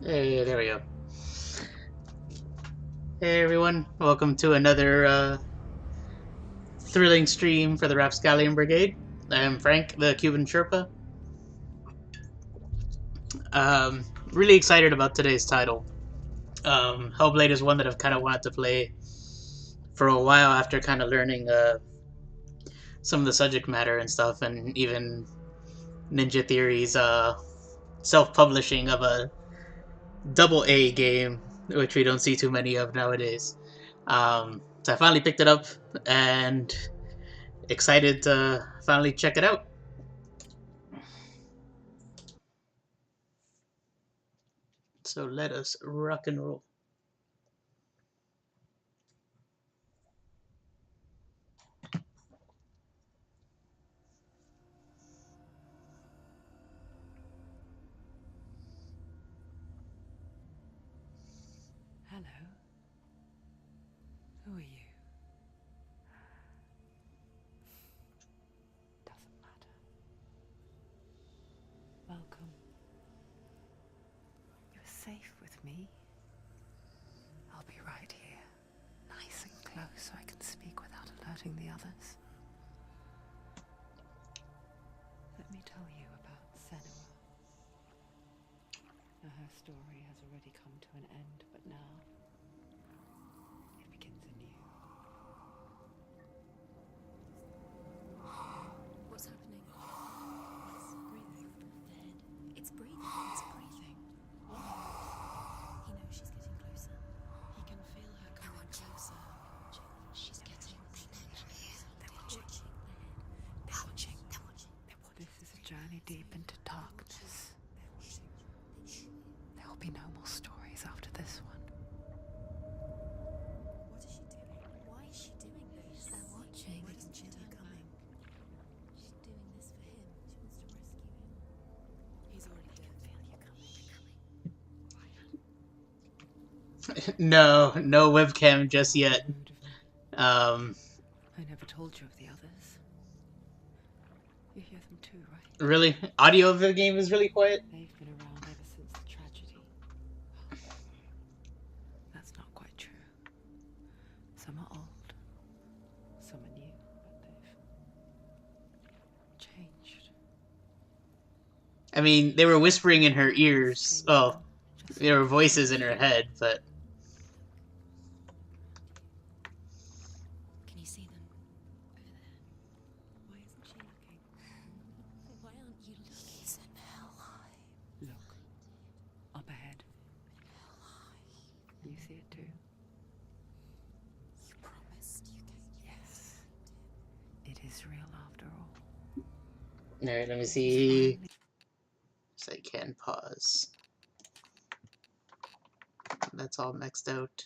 Hey, there we go. Hey everyone, welcome to another thrilling stream for the Rapscallion Brigade. I'm Frank, the Cuban Sherpa. Really excited about today's title. Hellblade is one that I've kind of wanted to play for a while after kind of learning some of the subject matter and stuff, and even Ninja Theory's self-publishing of a double A game, which we don't see too many of nowadays. So I finally picked it up and excited to finally check it out. So let us rock and roll. Hello. Who are you? Doesn't matter. Welcome. You're safe with me. I'll be right here, nice and close so I can speak without alerting the others. Let me tell you about Senua. Now, her story has already come to an end, but now it begins anew. What's happening? It's breathing. Dead. It's breathing. It's breathing. What? He knows she's getting closer. He can feel her coming closer. She's getting closer. They're watching. They're watching. They're watching. This is a journey deep into darkness. There will be no more stories after this one. What is she doing? Why is she doing this? They're watching. Why doesn't she turn coming? She's doing this for him. She wants to rescue him. He's already dead. No, no webcam just yet. Rude of me. Um, I never told you of the others. You hear them too, right? really, audio of the game is really quiet. They've been around ever since the tragedy. That's not quite true. Some are old, some are new, but they've changed. I mean, they were whispering in her ears. Oh, Just there were like voices in her head, but Can you see them? Over there. Why isn't she looking? Why aren't you looking? He's in Hellhigh. look up ahead. You see it too? You promised you gave. Yes. It is real after all. all right. Let me see. So I can pause. That's all maxed out.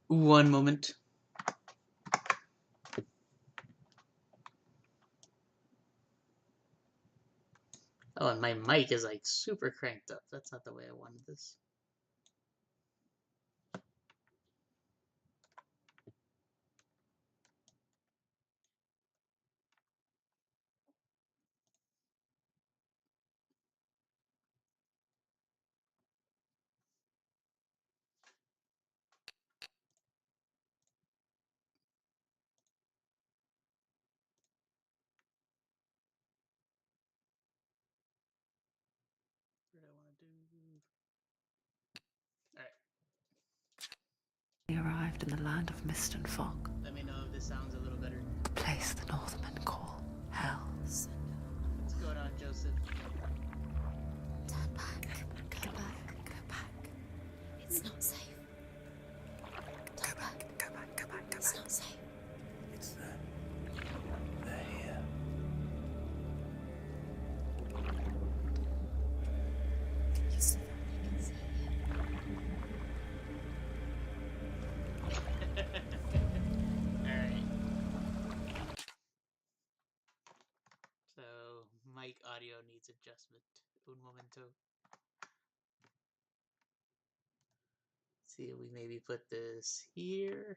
One moment. Oh, and my mic is like super cranked up. That's not the way I wanted this. What do I want to do? All right. They arrived in the land of mist and fog, Let me know if this sounds a little better. the place the Northmen call Hell. What's going on, Joseph? Turn back. Go back. Go back. It's not safe. Turn back. Go back, go back, go It's back. not safe. It's them. They're here. You see them? You can see Alright. So, mic audio needs adjustment. Un momento. see if we maybe put this here.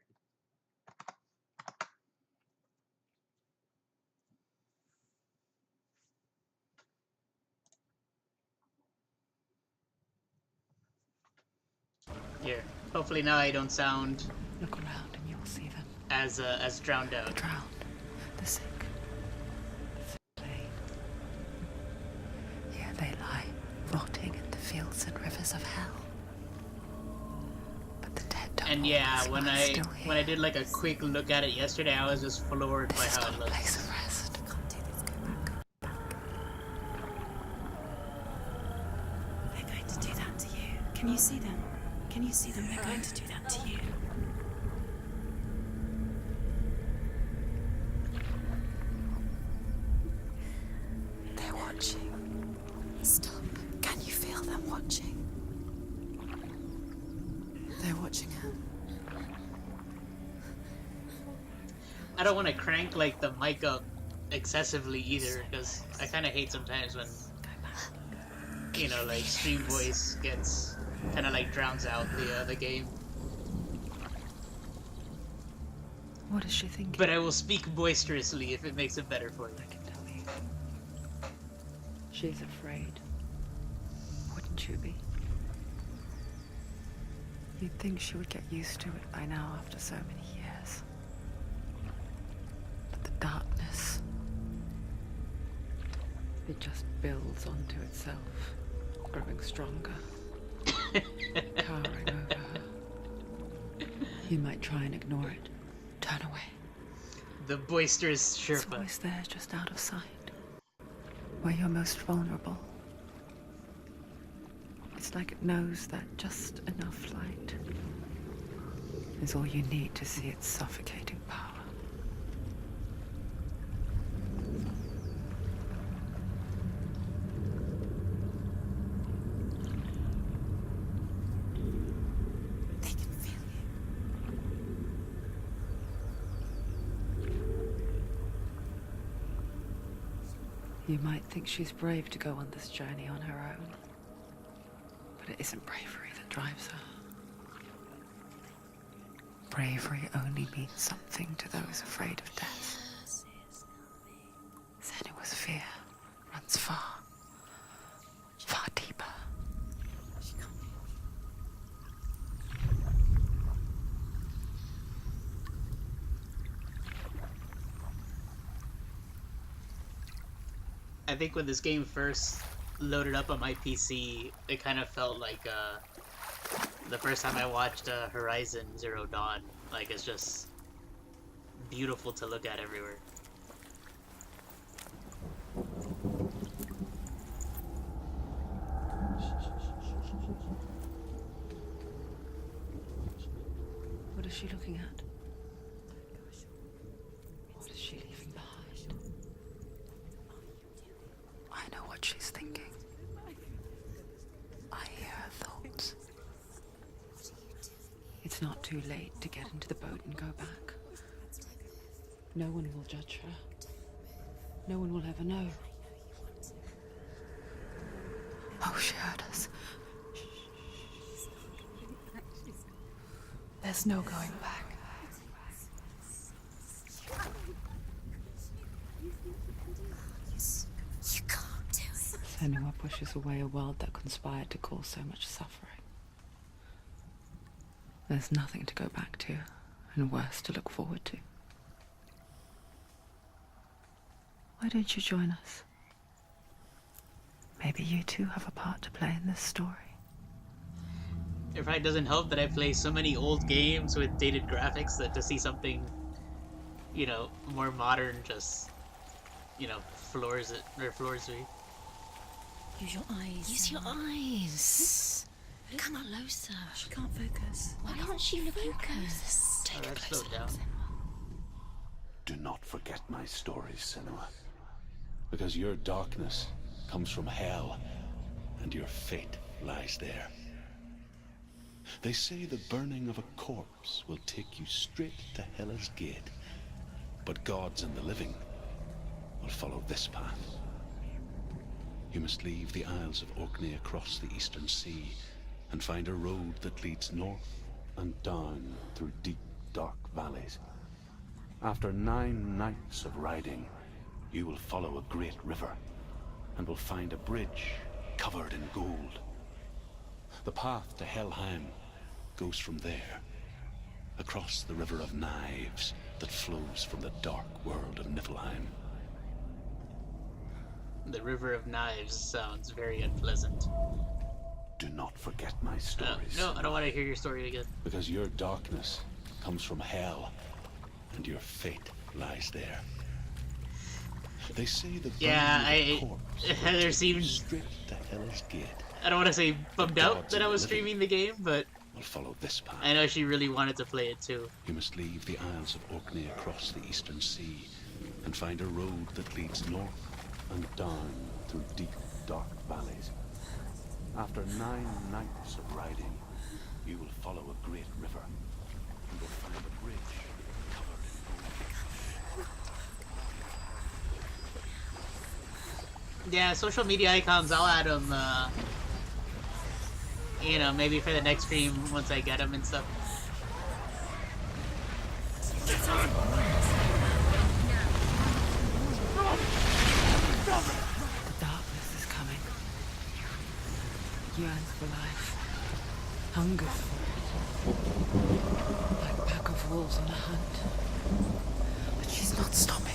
Here. Hopefully now I don't sound Look around and you'll see them. as drowned The out. drowned, the sick, the slain. Here they lie, rotting in the fields and rivers of hell. But the dead don't And yeah, always when lie I still here. when I did like a quick look at it yesterday, I was just floored by This is how not it a place looks. of rest. Can't do this. Go back. They're going to do that to you. Can you see them? Can you see them? They're going to do that to you. They're watching. Stop. Can you feel them watching? They're watching her. I don't want to crank like the mic up excessively either, because I kind of hate sometimes when, you know, like stream voice gets kind of like drowns out the game. What is she thinking? But I will speak boisterously if it makes it better for you. I can tell you. She's afraid. Wouldn't you be? You'd think she would get used to it by now after so many years. But the darkness, it just builds onto itself, growing stronger, towering over her. You might try and ignore it. Turn away. The boisterous It's Sherpa. always there, just out of sight. Where you're most vulnerable. It's like it knows that just enough light is all you need to see its suffocating power. They can feel you. You might think she's brave to go on this journey on her own. But it isn't bravery that drives her. Bravery only means something to those afraid of death. Senua's fear runs far, far deeper. She can't be. I think when this game first loaded up on my PC, it kind of felt like the first time I watched Horizon Zero Dawn. Like, it's just beautiful to look at everywhere. What is she looking at? What is she leaving behind? I know what she's thinking. I hear her thoughts. It's not too late to get into the boat and go back. No one will judge her. No one will ever know. Oh, she heard us. There's no going back. You can't do it. Senua pushes away a world that conspired to cause so much suffering. There's nothing to go back to, and worse to look forward to. Why don't you join us? Maybe you too have a part to play in this story. It probably doesn't help that I play so many old games with dated graphics that to see something, you know, more modern just, you know, floors me. Use your eyes. Use your eyes. Come closer. She can't focus. Why aren't she looking close? Take a Let's closer slow down. look, Senua. Do not forget my stories, Senua. Because your darkness comes from hell, and your fate lies there. They say the burning of a corpse will take you straight to Hela's gate, but gods and the living will follow this path. You must leave the Isles of Orkney across the eastern sea and find a road that leads north and down through deep, dark valleys. After 9 nights of riding, you will follow a great river and will find a bridge covered in gold. The path to Helheim goes from there, across the River of Knives that flows from the dark world of Niflheim. The River of Knives sounds very unpleasant. Do not forget my stories. No, I don't want to hear your story again. Because your darkness comes from hell, and your fate lies there. They say the corpse Heather seems straight to Hell's Gate. I don't want to say bummed out that I was streaming the game, but Will follow this path. I know she really wanted to play it too. You must leave the Isles of Orkney across the eastern sea and find a road that leads north and down through deep, dark valleys. After 9 nights of riding, you will follow a great river and will find a bridge covered in gold. Yeah, social media icons, I'll add them, you know, maybe for the next stream once I get them and stuff. The darkness is coming. Yearns for life. Hungers for it. Like a pack of wolves on a hunt. But she's not stopping.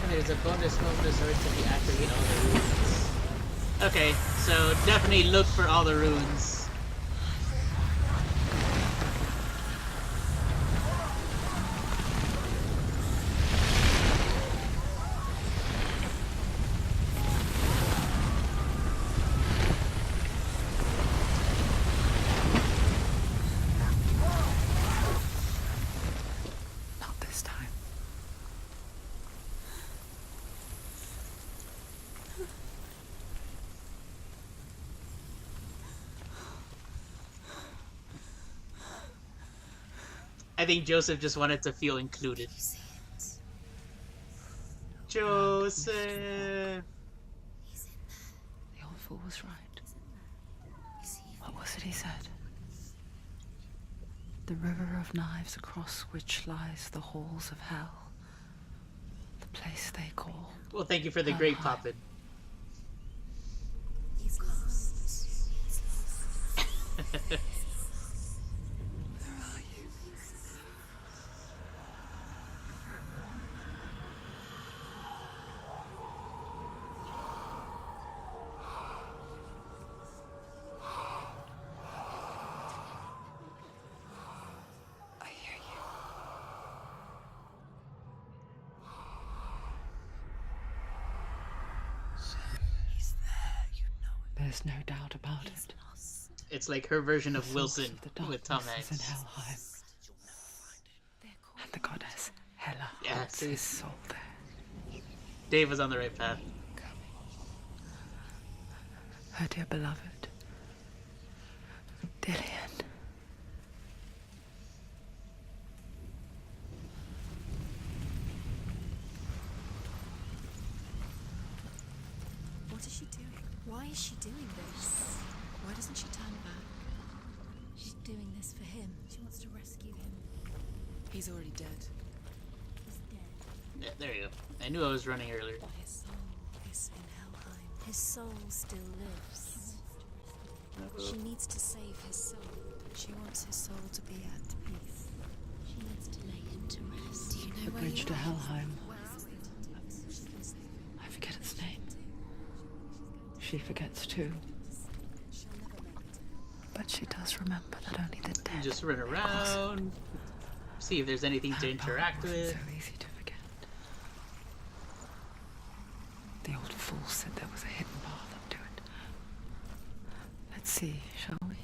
There's a bonus home to search if you activate all the runes. Okay, so definitely look for all the runes. Not this time. I think Joseph just wanted to feel included. You see it? Joseph! He's in there. The old fool was right. You see it? What was it he said? The river of knives across which lies the halls of hell. The place they call. Well, thank you for the great Helheim. poppin'. He's lost. He's lost. Where are you? I hear you. He's there. You know it. There's no doubt about He's it. lost. It's like her version The of source Wilson of the with Tom darkness is in Hanks. Helheim, They're called. and the goddess Hela Yeah, holds see? his soul there. Dave was on the right path. Her dear beloved, Dillian. What is she doing? Why is she doing this? Why doesn't she turn back? She's doing this for him. She wants to rescue him. He's already dead. He's dead. Yeah, there you go. I knew I was running earlier. But his soul is in Helheim. His soul still lives. She needs to save his soul. She wants his soul to be at peace. She needs to lay him to rest. Do you know The where bridge you to are? Helheim. Where is it? I forget its name. She forgets too. But she does remember that only the dead. Just run around, see if there's anything to interact with. So easy to forget. The old fool said there was a hidden path up to it. Let's see, shall we?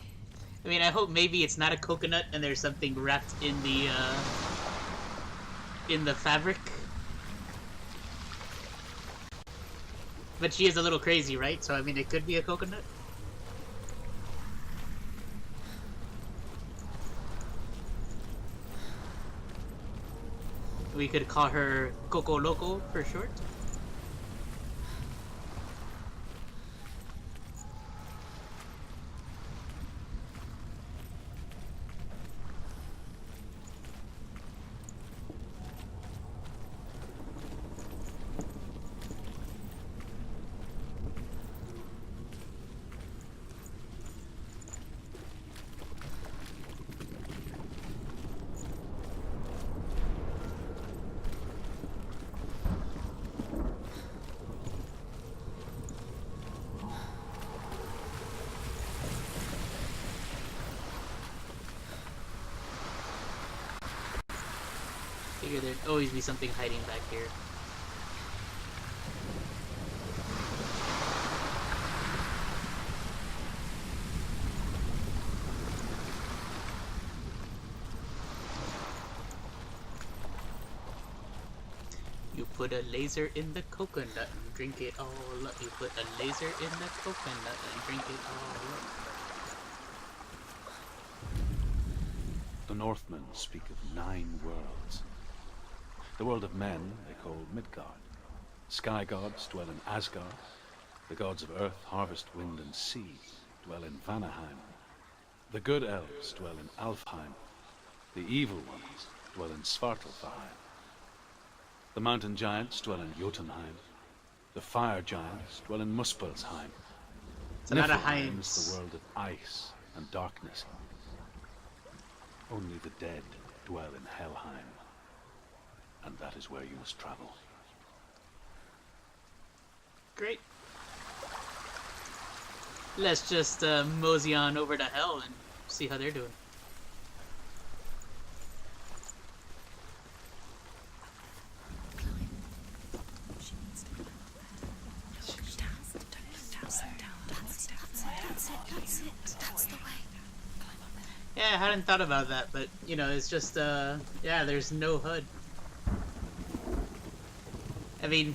I mean, I hope maybe it's not a coconut and there's something wrapped in the fabric. But she is a little crazy, right? So I mean, it could be a coconut. We could call her Coco Loco for short. Figure there'd always be something hiding back here. You put a laser in the coconut and drink it all up. You put a laser in the coconut and drink it all up. The Northmen speak of 9 worlds. The world of men they call Midgard. Sky gods dwell in Asgard. The gods of earth, harvest, wind, and sea dwell in Vanaheim. The good elves dwell in Alfheim. The evil ones dwell in Svartalfheim. The mountain giants dwell in Jotunheim. The fire giants dwell in Muspelheim. It's a lot of Niflheim is Heims. the world of ice and darkness. Only the dead dwell in Helheim. And that is where you must travel. Great. Let's just mosey on over to Hell and see how they're doing. She needs to go That's it. That's the way. Yeah, I hadn't thought about that, but you know, it's just yeah, there's no HUD. I mean,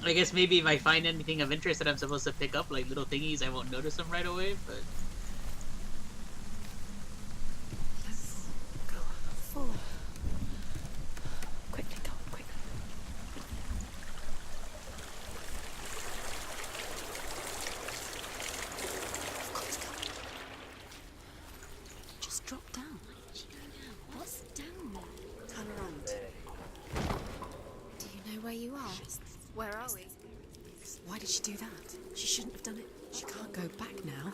I guess maybe if I find anything of interest that I'm supposed to pick up, like little thingies, I won't notice them right away, but... Let's go forward. Quickly, go, quickly. Just drop down. What's down there? Turn around. Do you know where you are? Where are we? Why did she do that? She shouldn't have done it. She can't go back now.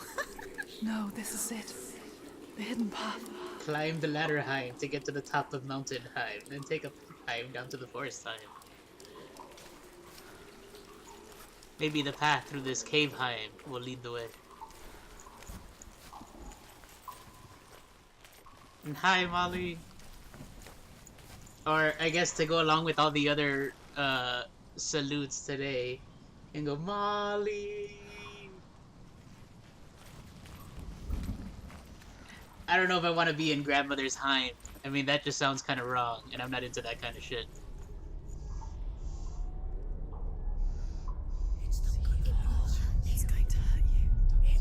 No, this is it. The hidden path. Climb the ladder Heim to get to the top of Mountain Heim, then take a Heim down to the Forest Heim. Maybe the path through this cave Heim will lead the way. And hi, Molly! Or, I guess to go along with all the other, salutes today, and go, Molly! I don't know if I want to be in Grandmother's Heim. I mean, that just sounds kind of wrong, and I'm not into that kind of shit. It's going to hurt you.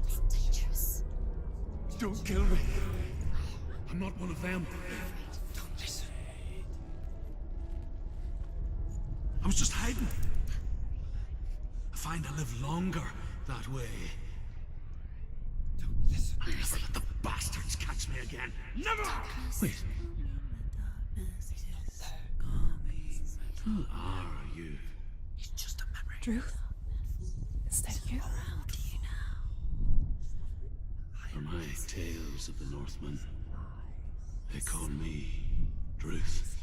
It's dangerous. Don't kill me. I'm not one of them. Don't listen. I was just hiding. I find I live longer that way. Don't listen. I'll never let the bastards catch me again. Never! Wait. Who are you? It's just a memory. Truth? Is that you? Around you now. For my tales of the Northmen, they call me Druth.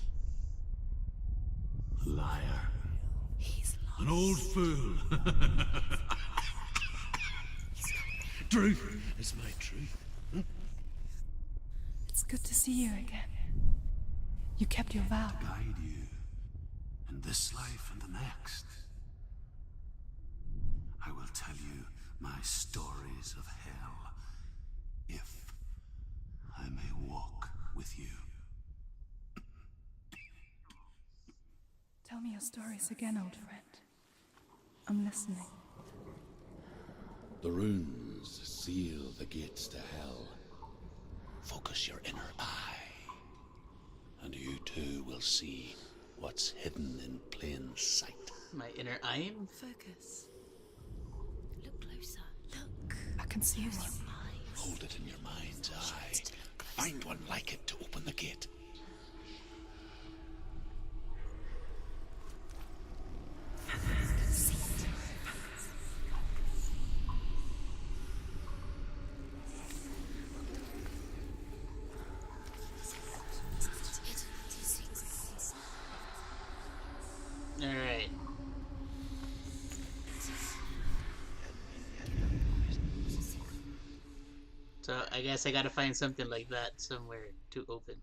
A liar. He's lost. An old fool. Truth is my truth. It's good to see you again. You kept your vow. Guide you in this life and the next. I will tell you my stories of hell, if I may walk with you. Tell me your stories again, old friend. I'm listening. The runes seal the gates to hell. Focus your inner eye, And you too will see what's hidden in plain sight. My inner Aim? Focus. Look closer. Look. I can see one. Hold it in your mind's eye. Find one like it to open the gate. Alright. So I guess I gotta find something like that somewhere to open.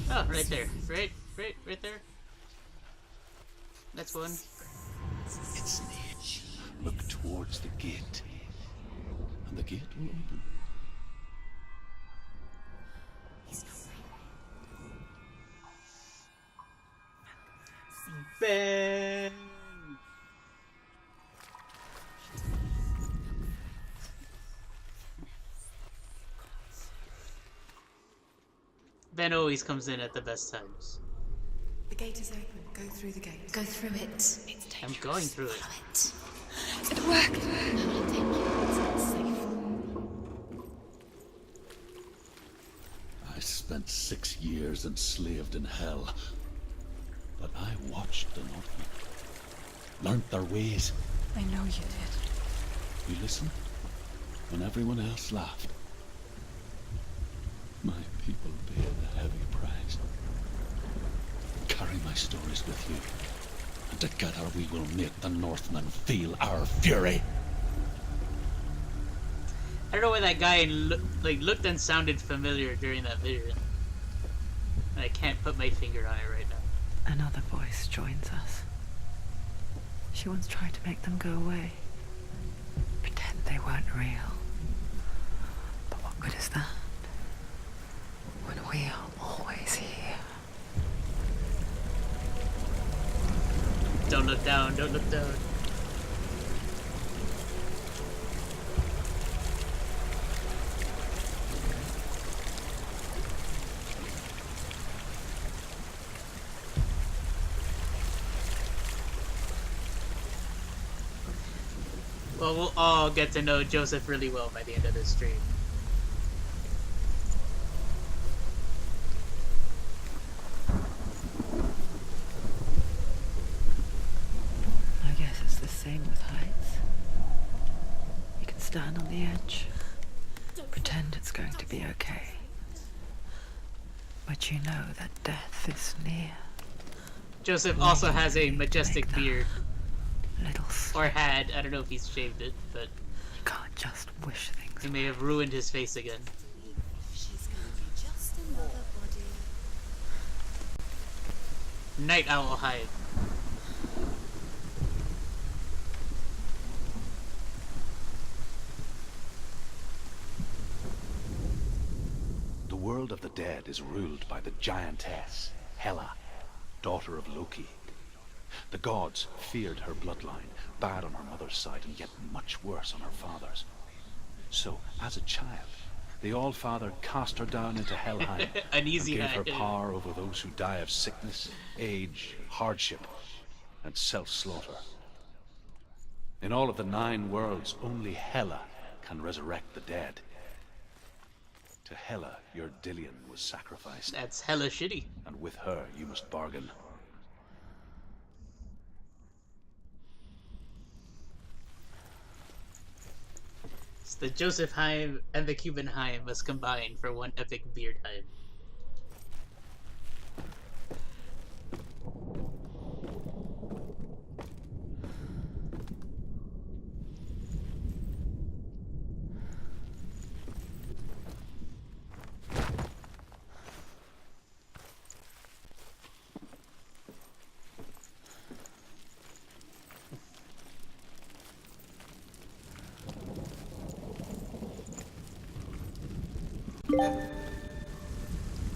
Oh, right there. Right there. That's one. It's near. Look towards the gate. And the gate will open. Ben! Ben always comes in at the best times. The gate is open. Go through the gate. Go through it. It's I'm dangerous. going through it. Follow it. It worked. No, I'll take you. It's safe. I spent 6 years enslaved in hell. But I watched the Northmen. Learned their ways. I know you did. You listened when everyone else laughed. My people paid a heavy price. Carry my stories with you, and together we will make the Northmen feel our fury. I don't know why that guy looked and sounded familiar during that vision. I can't put my finger on it right now. Another voice joins us. She once tried to make them go away. Pretend they weren't real. But what good is that? When we are always here. Don't look down, don't look down. Well, we'll all get to know Joseph really well by the end of this stream. I guess it's the same with heights. You can stand on the edge, pretend it's going to be okay. But you know that death is near. Joseph also has a majestic beard. Little Or had, I don't know if he's shaved it, but you can't just wish things. he may have ruined his face again. She's going to be just another body. Night Owl Hive. The world of the dead is ruled by the giantess, Hela, daughter of Loki. The gods feared her bloodline, bad on her mother's side and yet much worse on her father's. So, as a child, the All-Father cast her down into Helheim An easy and gave her hide. power over those who die of sickness, age, hardship, and self-slaughter. In all of the 9 worlds, only Hela can resurrect the dead. To Hela, your Dillion was sacrificed, That's hella shitty. and with her you must bargain. It's the Joseph Heim and the Cuban Heim must combine for one epic beard Heim.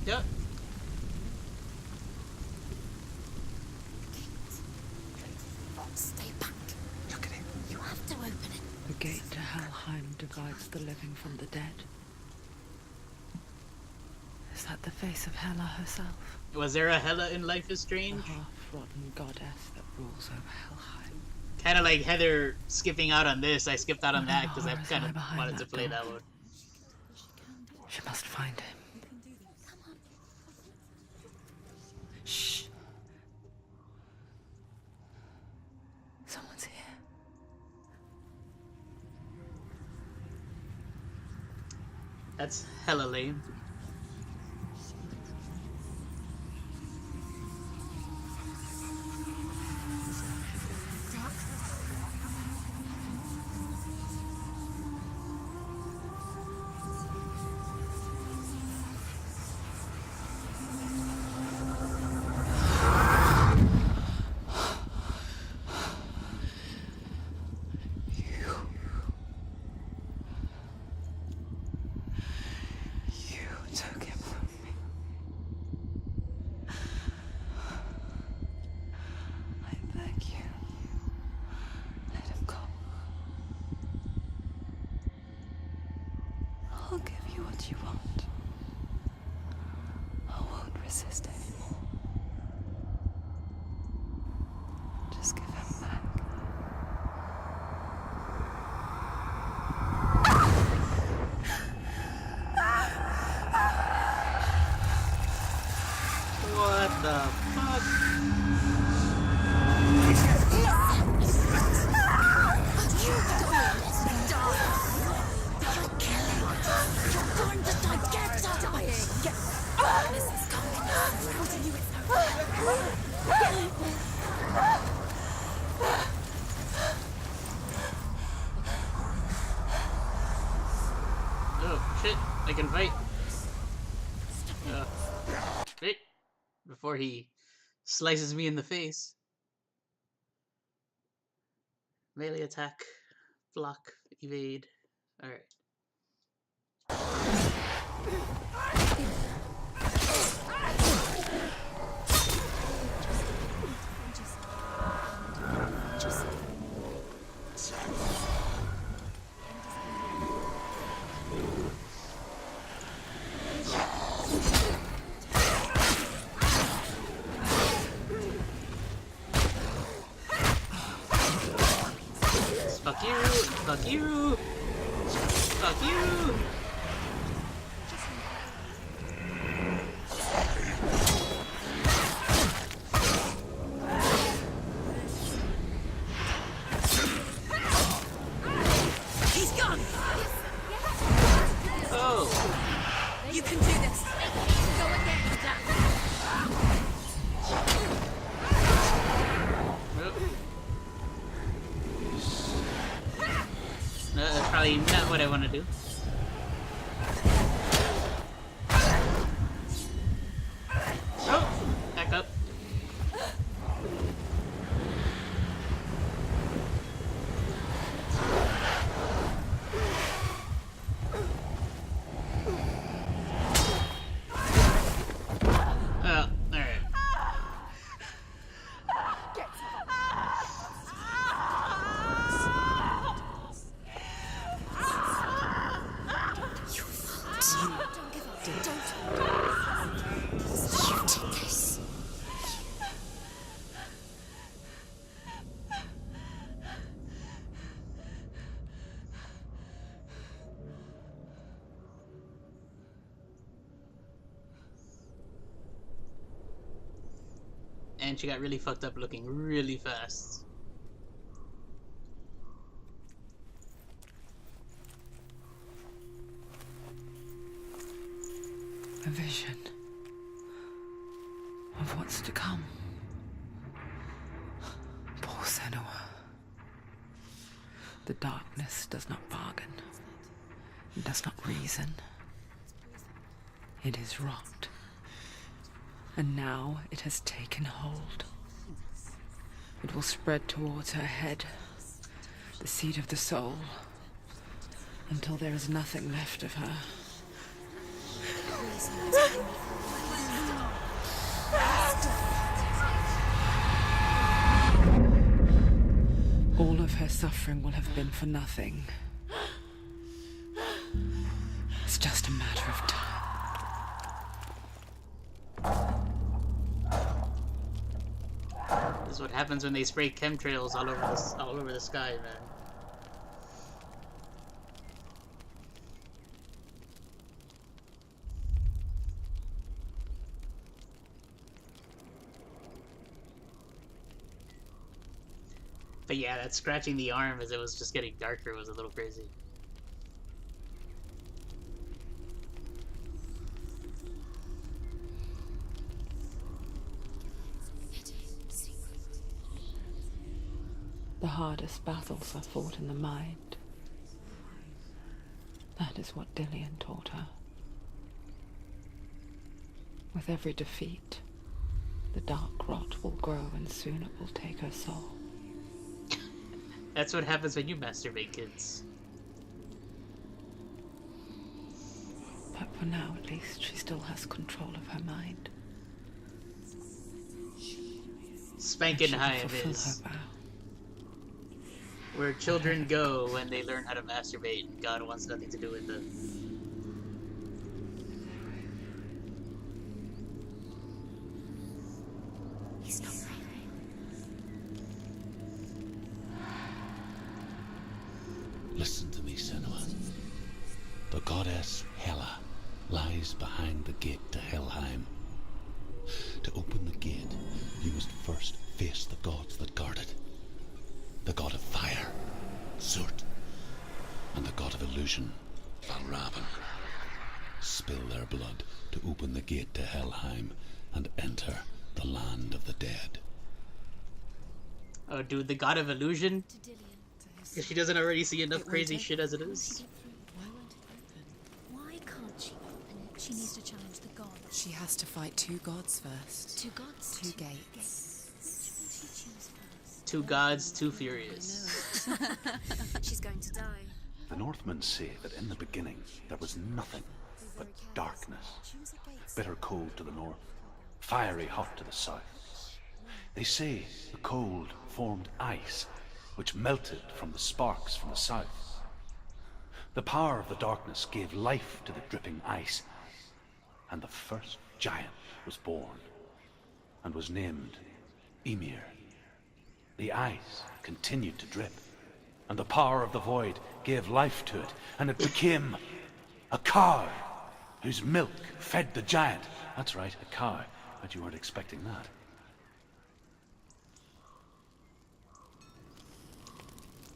Yep. Stay back. raises the living from the dead. Is that the face of Hela herself? Was there a Hela in Life is The Strange? half-rotten goddess that rules over Helheim. Kind of like Heather skipping out on this. I skipped out on What that in the because I horrors kind lie of behind wanted to that play door? that one. She must find him. Shh. Someone's here. That's hella lame. You took him from me. I beg you. Let him go. I'll give you what you want. I won't resist anymore. Just give him back. What the fuck? Oh shit! I can fight. Wait. Before he slices me in the face. Melee attack, block, evade. Alright. Fuck you! Fuck you! Fuck you! He's gone! Oh! You can do this! Go again, No, that's probably not what I want to do. Oh! Back up. Oh, alright. Don't give up. Don't. You did this. And she got really fucked up looking really fast. A vision of what's to come. Poor Senua. The darkness does not bargain. It does not reason. It is rot. And now it has taken hold. It will spread towards her head, the seat of the soul, until there is nothing left of her. All of her suffering will have been for nothing. It's just a matter of time. This is what happens when they spray chemtrails all over the sky, man. But yeah, that scratching the arm as it was just getting darker was a little crazy. The hardest battles are fought in the mind. That is what Dillian taught her. With every defeat, the dark rot will grow and soon it will take her soul. That's what happens when you masturbate, kids. But for now, at least, she still has control of her mind. Spankenheim Fulfill is her vow. where children go when they learn how to masturbate, and God wants nothing to do with it. He's not right. Listen to me, Senua. The goddess Hela lies behind the gate to Helheim. To open the gate, you must first face the gods that guard it. The god of fire, Zurt, and the god of illusion, Valravan. Spill their blood to open the gate to Helheim and enter the land of the dead. Oh, dude, the god of illusion? To Dillian. Because she doesn't already see enough crazy shit as it is. Why won't it open? Why can't she open it? She needs to challenge the gods. She has to fight two gods first. Two gods. Two gates. Which will she choose first? Two gods, too furious. She's going to die. The Northmen say that in the beginning there was nothing but darkness. Choose a gate. Bitter cold to the north, fiery hot to the south. They say the cold formed ice, which melted from the sparks from the south. The power of the darkness gave life to the dripping ice, and the first giant was born, and was named Ymir. The ice continued to drip, and the power of the void gave life to it, and it became a cow, whose milk fed the giant. That's right, a cow. Bet you weren't expecting that.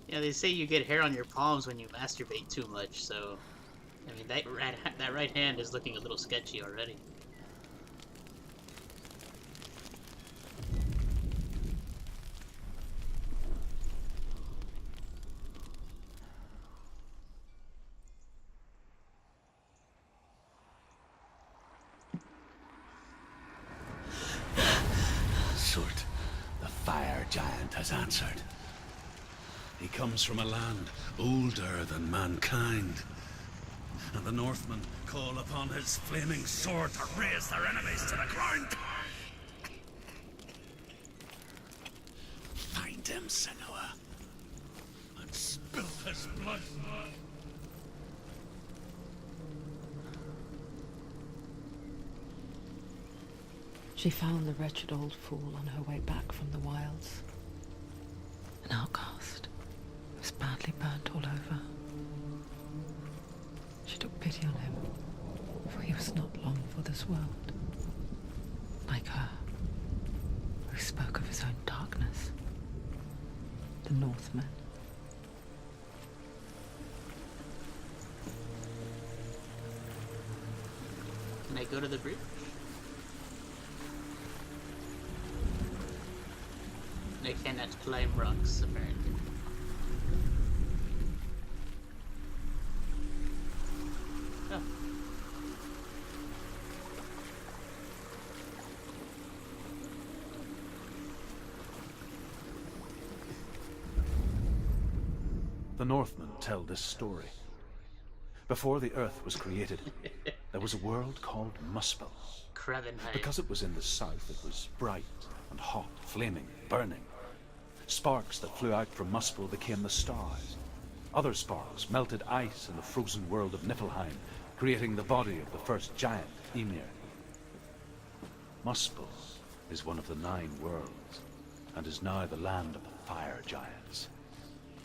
Yeah, they say you get hair on your palms when you masturbate too much, so... I mean, that right hand is looking a little sketchy already. Surt, the fire giant, has answered. He comes from a land older than mankind, and the Northmen call upon his flaming sword to raze their enemies to the ground. Find him, Senua, and spill his blood. She found the wretched old fool on her way back from the wilds. An outcast. He was badly burnt all over. She took pity on him, for he was not long for this world. Like her, who spoke of his own darkness. The Northmen. Can I go to the bridge? I cannot climb rocks, apparently. Oh. The Northmen tell this story. Before the earth was created, there was a world called Muspel. Kravenheim. Because it was in the south, it was bright and hot, flaming, burning. Sparks that flew out from Muspel became the stars. Other sparks melted ice in the frozen world of Niflheim, creating the body of the first giant, Ymir. Muspel is one of the 9 worlds, and is now the land of the fire giants.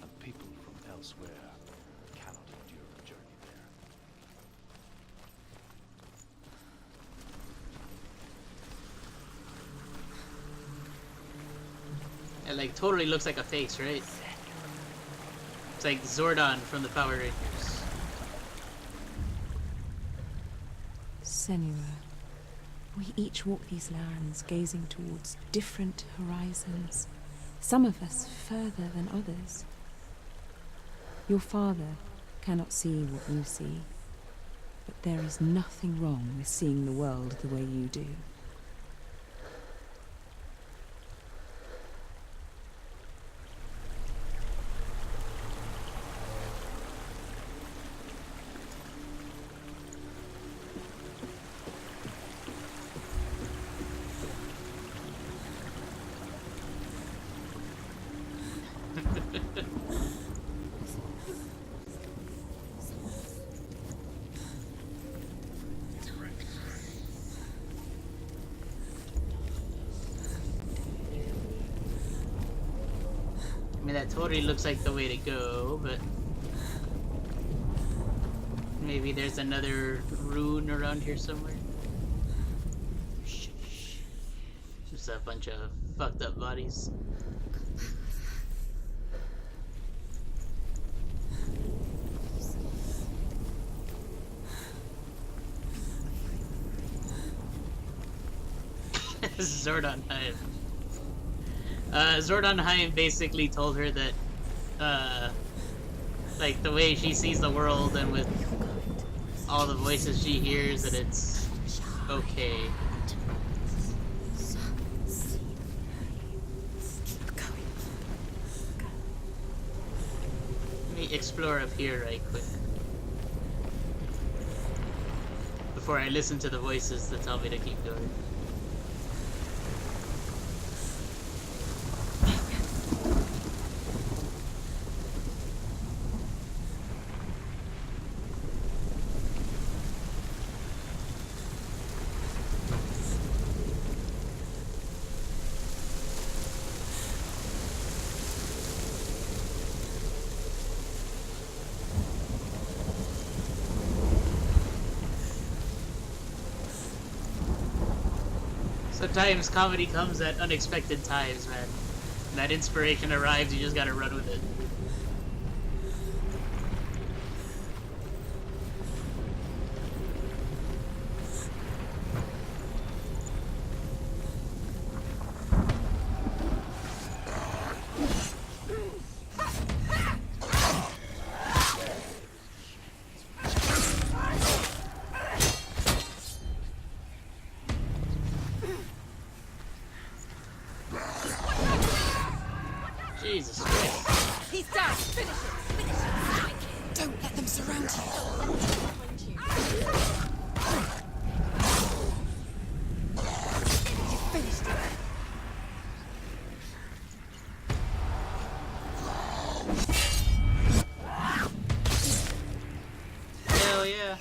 And people from elsewhere cannot endure the journey there. It like totally looks like a face, right? It's like Zordon from the Power Rangers. Senua, we each walk these lands gazing towards different horizons, some of us further than others. Your father cannot see what you see, but there is nothing wrong with seeing the world the way you do. I mean, that totally looks like the way to go, but maybe there's another rune around here somewhere. Just a bunch of fucked up bodies. Zordonheim. Zordonheim basically told her that, like, the way she sees the world and with all the voices she hears, that it's okay. Let me explore up here right quick. Before I listen to the voices that tell me to keep going. Sometimes comedy comes at unexpected times, man. When that inspiration arrives, you just gotta run with it. Jesus Christ. He's down! Finish it! Finish it! Don't let them surround you. You finished it! Hell yeah.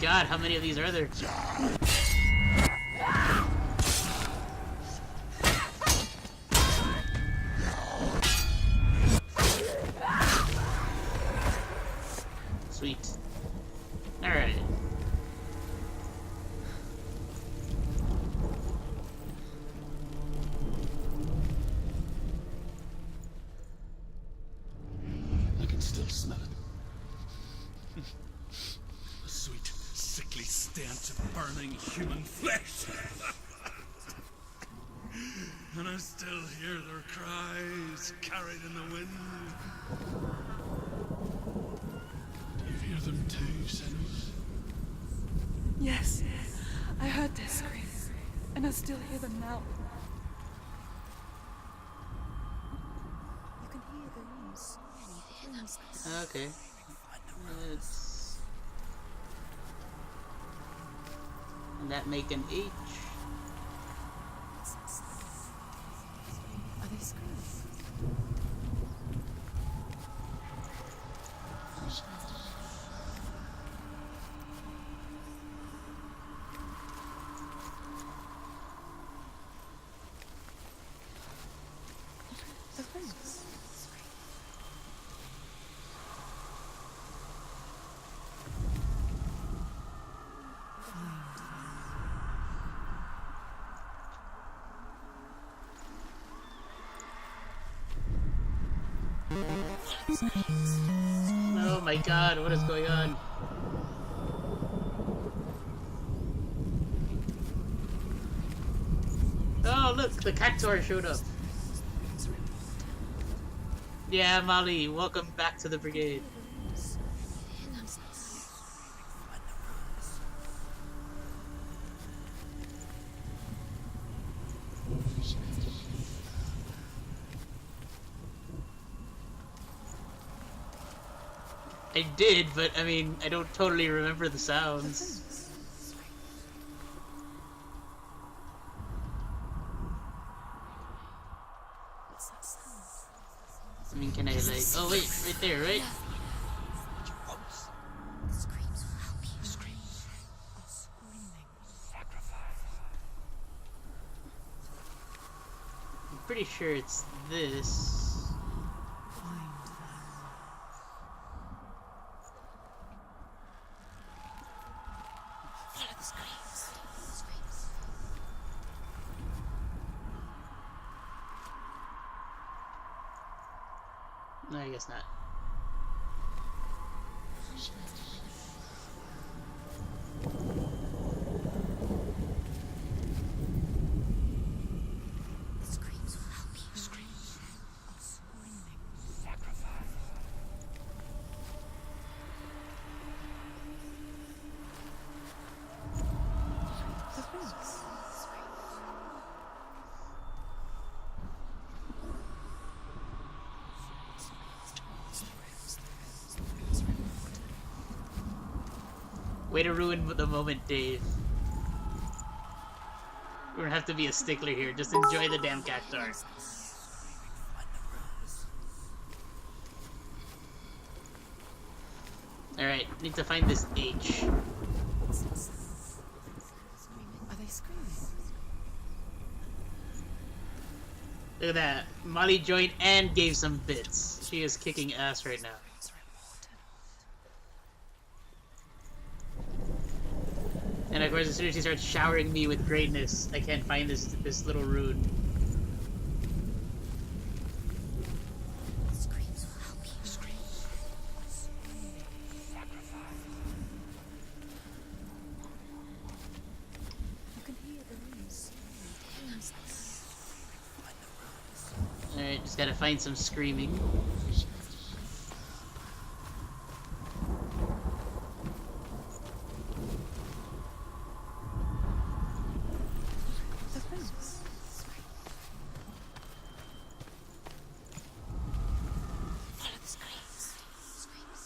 God, how many of these are there? Sweet. Alright. I can still smell it. The sweet, sickly stench of burning human flesh. And I still hear their cries carried in the wind. Do you hear them too, Senua? Yes, I heard their screams, and I still hear them now. You can hear the runes. Okay. Let's... that make an H? Are they screws? The roots. Oh my god, what is going on? Oh look, the cactuar showed up. Yeah, Molly, welcome back to the brigade. I did, but I mean, I don't totally remember the sounds. What's that sound? I mean, can I like... Oh wait, right there, right? The screams will help you. The screams are screaming. I'm pretty sure it's this. Follow the screams. The screams. No, I guess not. The screams will help you. The screams are screaming. The roots. Way to ruin the moment, Dave. We're gonna have to be a stickler here. Just enjoy the damn cactuar. Alright, need to find this H. Are they screaming? Look at that. Molly joined and gave some bits. She is kicking ass right now. And of course, as soon as she starts showering me with greatness, I can't find this little rune. The screams will help you. The screams. You can hear the rooms. Alright, just gotta find some screaming. The rooms. Follow the screams. Screams.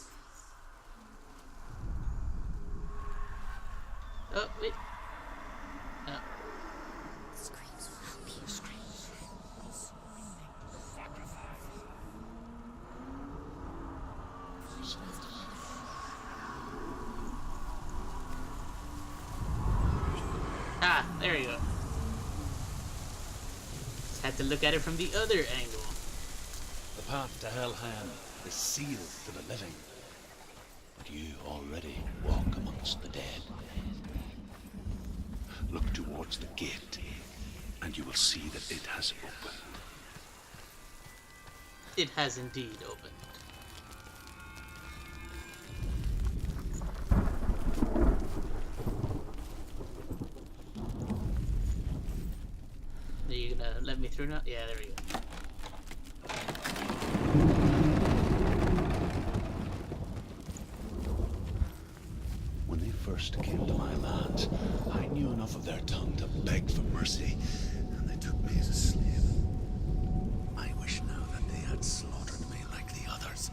Oh, wait. Oh. The screams will help you. The screams are screaming. Ah, there you go. Just had to look at it from the other angle. The path to Hellham is sealed to the living. But you already walk amongst the dead. Look towards the gate, and you will see that it has opened. It has indeed opened. Are you gonna let me through now? Yeah, there we go. When they first came to my lands, I knew enough of their tongue to beg for mercy, and they took me as a slave. I wish now that they had slaughtered me like the others.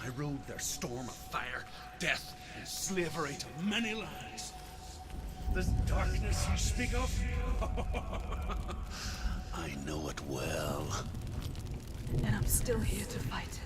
I rode their storm of fire, death, and slavery to many lands. This darkness you speak of? I know it well. And I'm still here to fight it.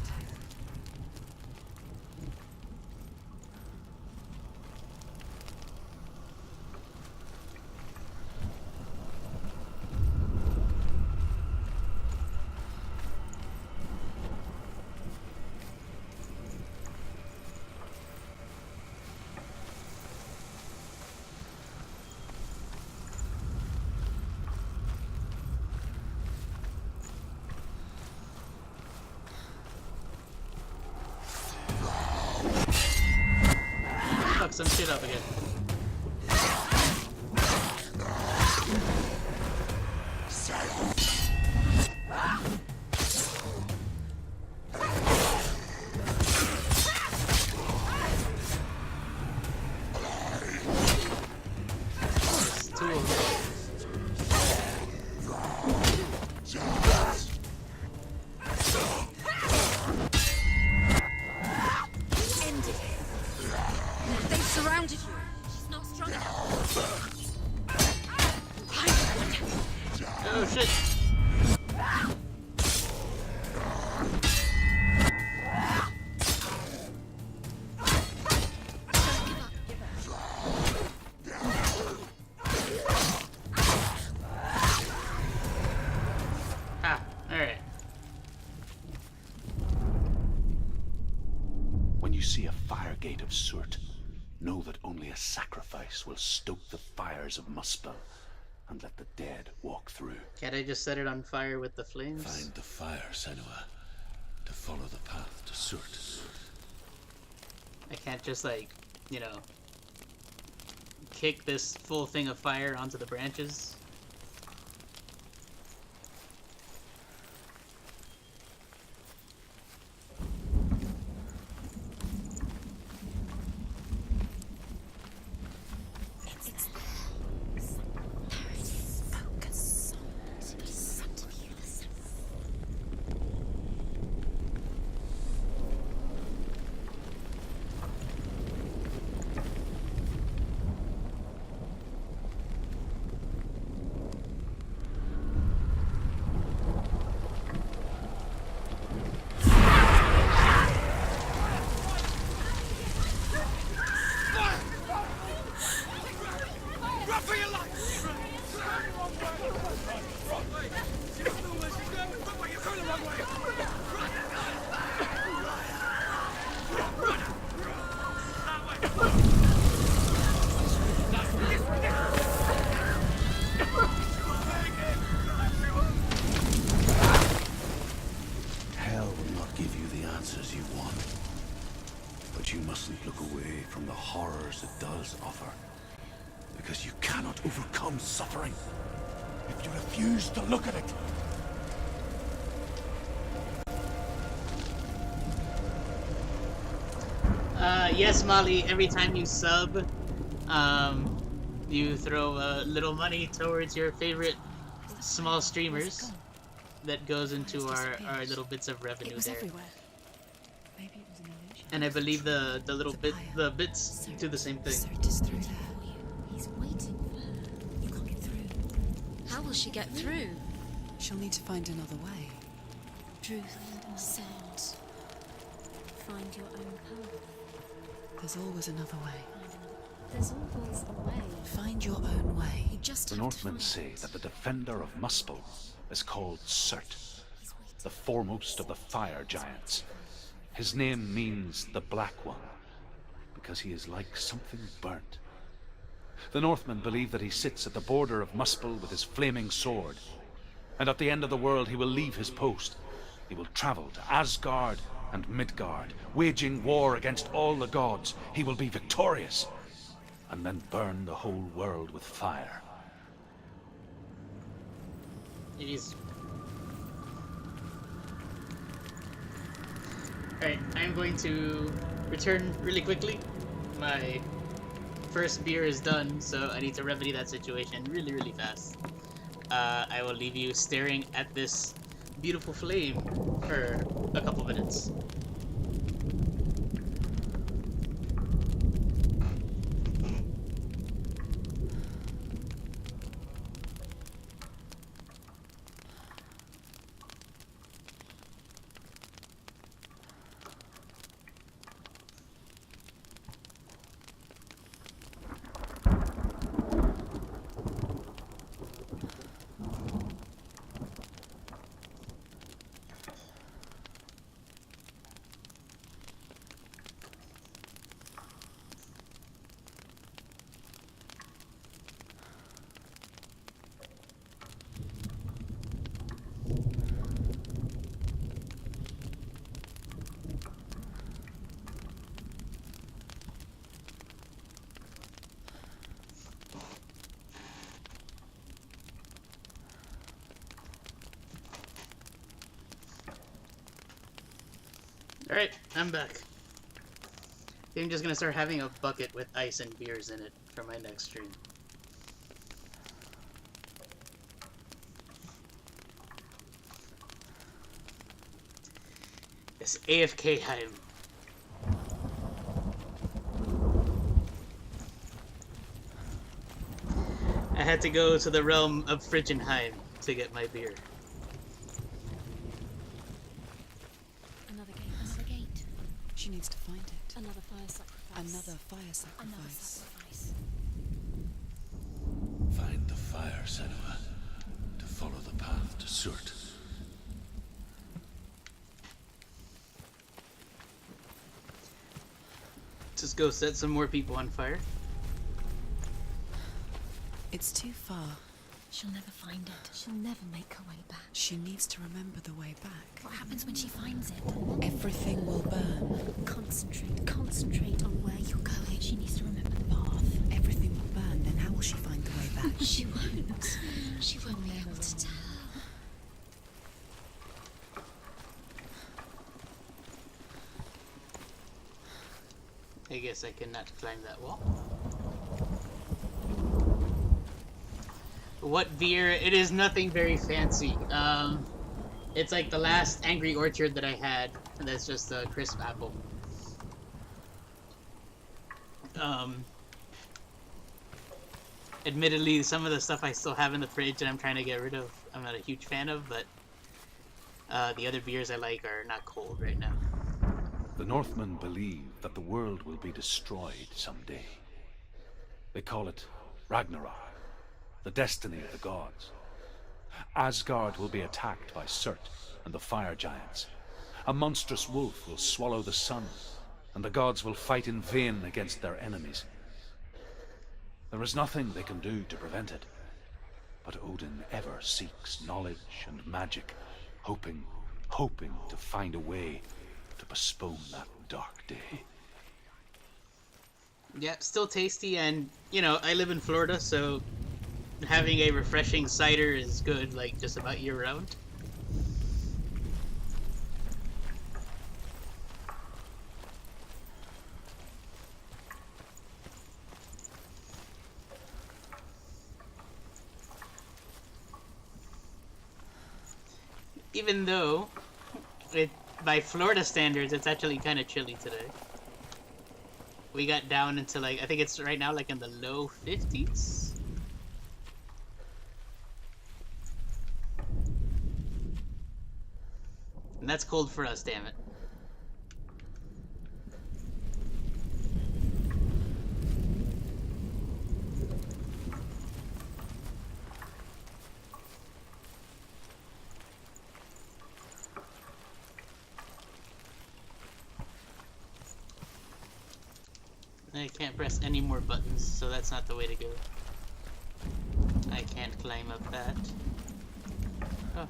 Fuck some shit up again. There's two of them. End it. They've surrounded you. She's not strong enough. Oh shit! Ah, alright. When you see a fire gate of Surt, know that only a sacrifice will stoke the fires of Muspel and let the dead walk through. Can't I just set it on fire with the flames? Find the fire, Senua, to follow the path to Surt. I can't just, like, you know, kick this full thing of fire onto the branches. Run for your life! Run, the wrong way! Hell will not give you the answers you want. But you mustn't look away from the horrors it does offer. Because you cannot overcome suffering if you refuse to look at it. Yes, Molly, every time you sub, you throw a little money towards your favorite small streamers. That goes into our little bits of revenue It was there. everywhere. Maybe it was an illusion. And I believe the bits do the same thing. Surt is through there. He's waiting for her. You can't get through. How will she get through? She'll need to find another way. Truth, sound. Find your own path. There's always another way. There's always a way. Find your own way. You just The have Northmen to say find that the defender of Muspel is called Surt, the foremost of the fire giants. His name means the Black One, because he is like something burnt. The Northmen believe that he sits at the border of Muspel with his flaming sword, and at the end of the world he will leave his post. He will travel to Asgard and Midgard, waging war against all the gods. He will be victorious, and then burn the whole world with fire. Jeez. Alright, I'm going to return really quickly. My first beer is done, so I need to remedy that situation really, really fast. I will leave you staring at this beautiful flame for a couple minutes. Alright, I'm back. I think I'm just gonna start having a bucket with ice and beers in it for my next stream. It's AFK Heim. I had to go to the realm of Friggenheim to get my beer. Another gate. Another gate. She needs to find it. Another fire sacrifice. Another fire sacrifice. Another sacrifice. Find the fire, Senua, to follow the path to Surt. Just go set some more people on fire. It's too far. She'll never find it. She'll never make her way back. She needs to remember the way back. What happens when she finds it? Everything will burn. Concentrate on where you're going. She needs to remember the path. Everything will burn, then how will she find the way back? She won't. She won't be able to tell. I guess I cannot climb that wall. What beer? It is nothing very fancy. It's like the last Angry Orchard that I had, and that's just a crisp apple. Admittedly, some of the stuff I still have in the fridge and I'm trying to get rid of, I'm not a huge fan of, but the other beers I like are not cold right now. The Northmen believe that the world will be destroyed someday. They call it Ragnarok, the destiny of the gods. Asgard will be attacked by Surt and the fire giants. A monstrous wolf will swallow the sun, and the gods will fight in vain against their enemies. There is nothing they can do to prevent it, but Odin ever seeks knowledge and magic, hoping to find a way to postpone that dark day. Yeah, still tasty, and you know, I live in Florida, so having a refreshing cider is good, like just about year round. Even though by Florida standards, it's actually kind of chilly today. We got down into like, I think it's right now like in the low 50s. And that's cold for us, damn it. I can't press any more buttons, so that's not the way to go. I can't climb up that. Oh.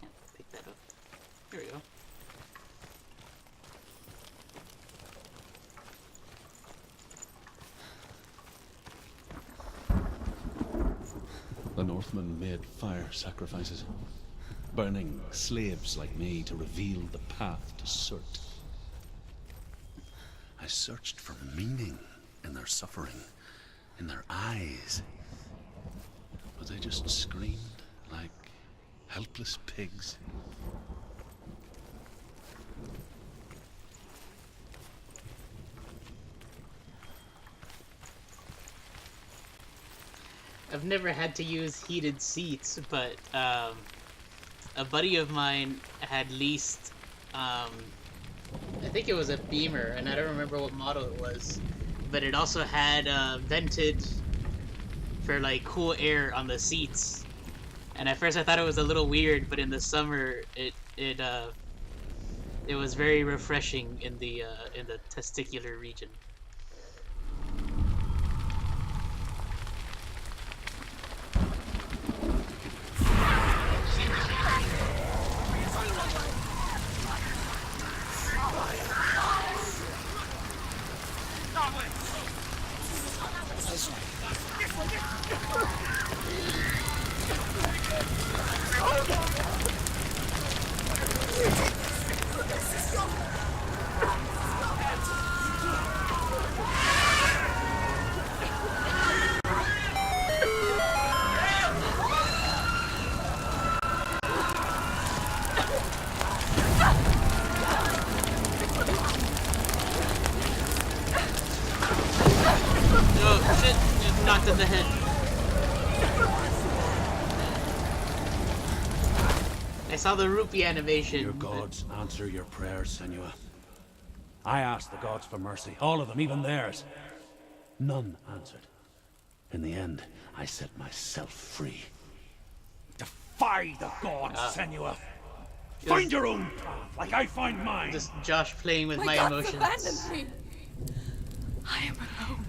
Can't pick that up. Here we go. The Northmen made fire sacrifices, burning slaves like me to reveal the path to Surt. I searched for meaning in their suffering, in their eyes, but they just screamed like helpless pigs. I've never had to use heated seats, but a buddy of mine had leased, I think it was a Beamer, and I don't remember what model it was, but it also had vented for like cool air on the seats. And at first I thought it was a little weird, but in the summer it was very refreshing in the testicular region. Oh shit! Just knocked in the head. I saw the rupee animation. Your gods answer your prayers, Senua. I asked the gods for mercy, all of them, even theirs. None answered. In the end, I set myself free. Defy the gods, Senua! Find your own path, like I find mine! Just Josh playing with my gods emotions. abandoned me. I am alone.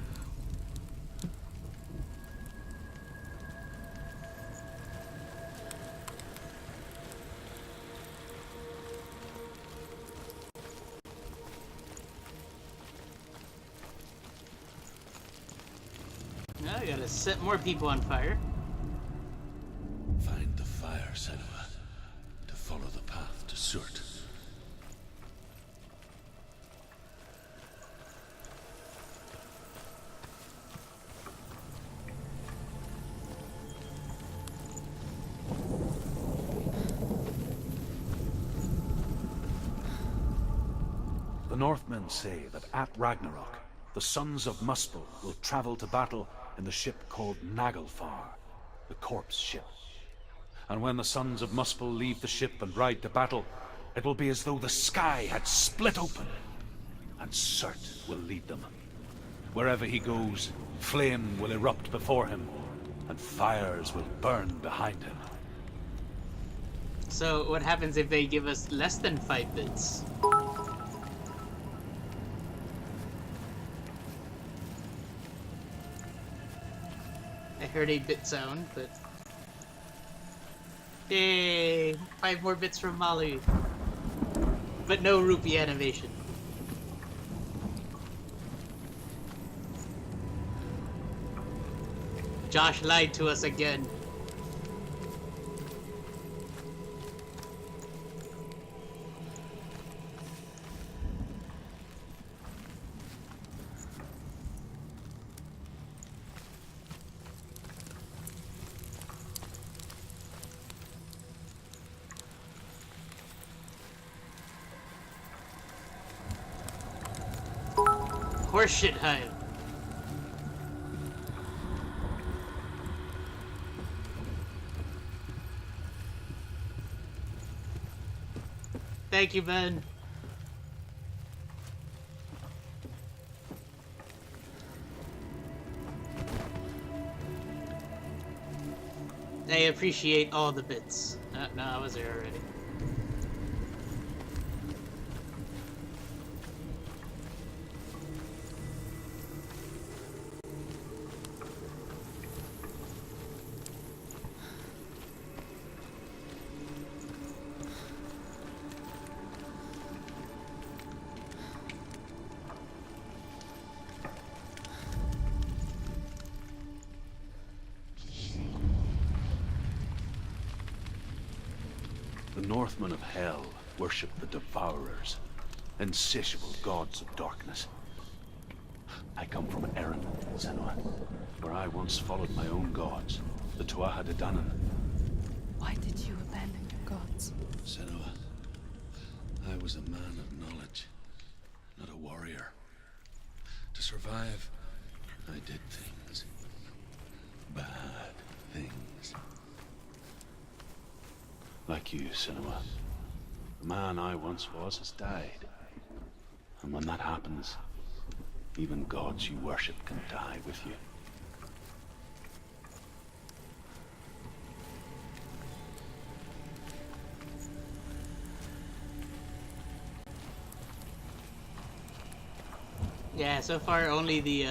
Now I gotta set more people on fire. Find the fire, Senua, to follow the path to Surt. The Northmen say that at Ragnarok, the sons of Muspel will travel to battle in the ship called Naglfar, the corpse ship. And when the sons of Muspel leave the ship and ride to battle, it will be as though the sky had split open, and Surt will lead them. Wherever he goes, flame will erupt before him, and fires will burn behind him. So what happens if they give us less than 5 bits? I heard a bit sound, but... Yay! 5 more bits from Molly. But no rupee animation. Josh lied to us again. Horseshit hide. Thank you, Ben. I appreciate all the bits. No, I was there already. The Northmen of Hell worship the Devourers, insatiable gods of darkness. I come from Erin, Senua, where I once followed my own gods, the Tuatha De Danann. Why did you abandon your gods? Senua, I was a man of knowledge, not a warrior. To survive, I did things. Bad things. Like you, Senua. The man I once was has died. And when that happens, even gods you worship can die with you. Yeah, so far only the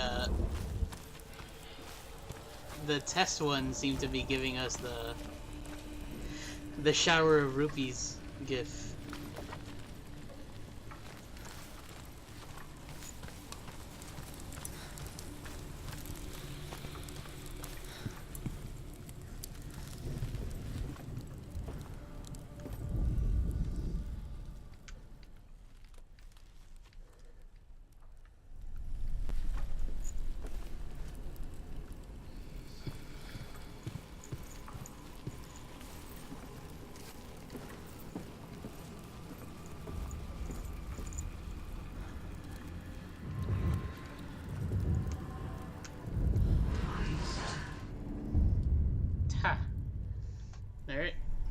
test ones seem to be giving us the shower of rupees gif.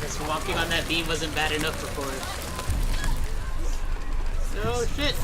Just walking on that beam wasn't bad enough before. Oh shit!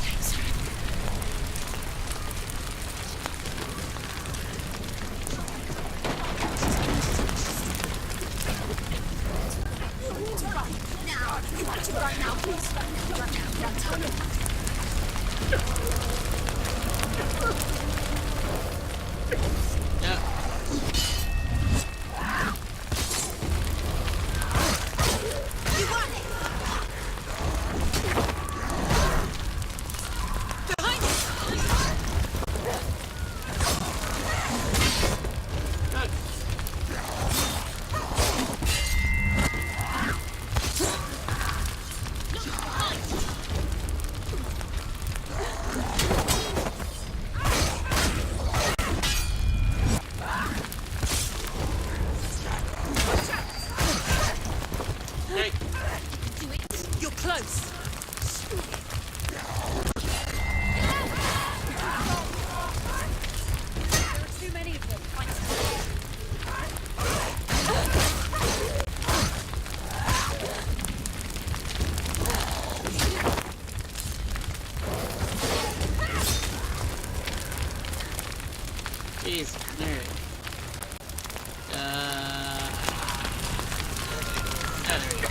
You're close. There are too many of them. Jeez, there. There we go.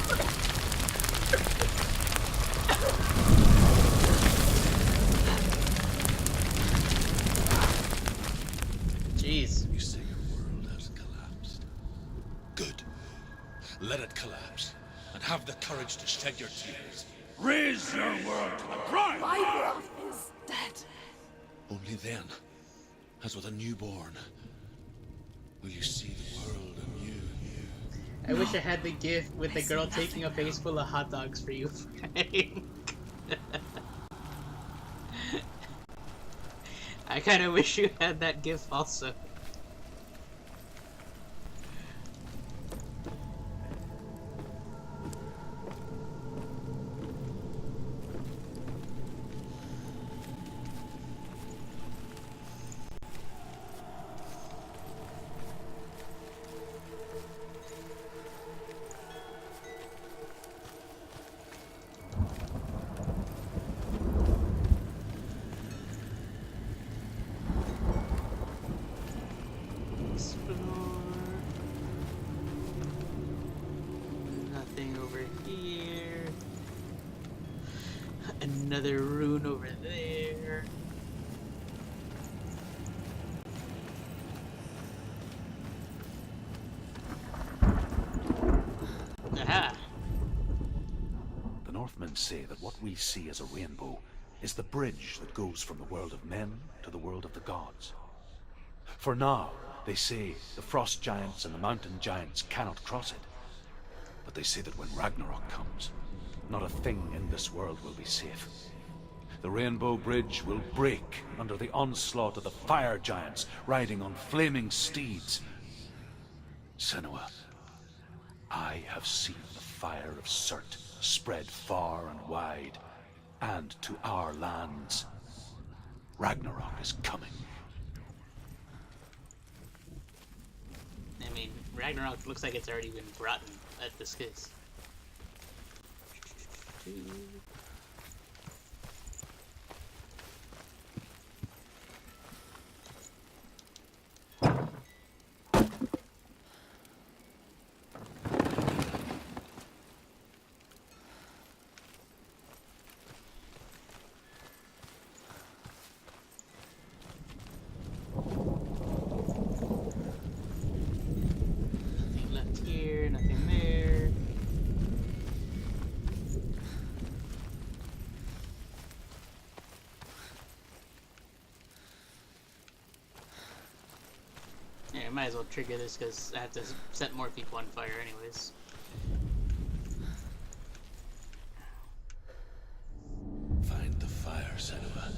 Jeez. You say your world has collapsed. Good. Let it collapse, and have the courage to shed your tears. Raise your world to the prime! My world is dead. Only then, as with a newborn, will you see the world anew. I wish I had the gift with the girl taking a face full of hot dogs for you, Frank. I kind of wish you had that gift also. Nothing over here. Another rune over there. Aha! The Northmen say that what we see as a rainbow is the bridge that goes from the world of men to the world of the gods. For now, they say the frost giants and the mountain giants cannot cross it. But they say that when Ragnarok comes, not a thing in this world will be safe. The Rainbow Bridge will break under the onslaught of the fire giants riding on flaming steeds. Senua, I have seen the fire of Surt spread far and wide, and to our lands. Ragnarok is coming. I mean, Ragnarok looks like it's already been brought in at this case. Nothing left here, nothing there. Yeah, I might as well trigger this because I have to set more people on fire anyways. Find the fire, Senua,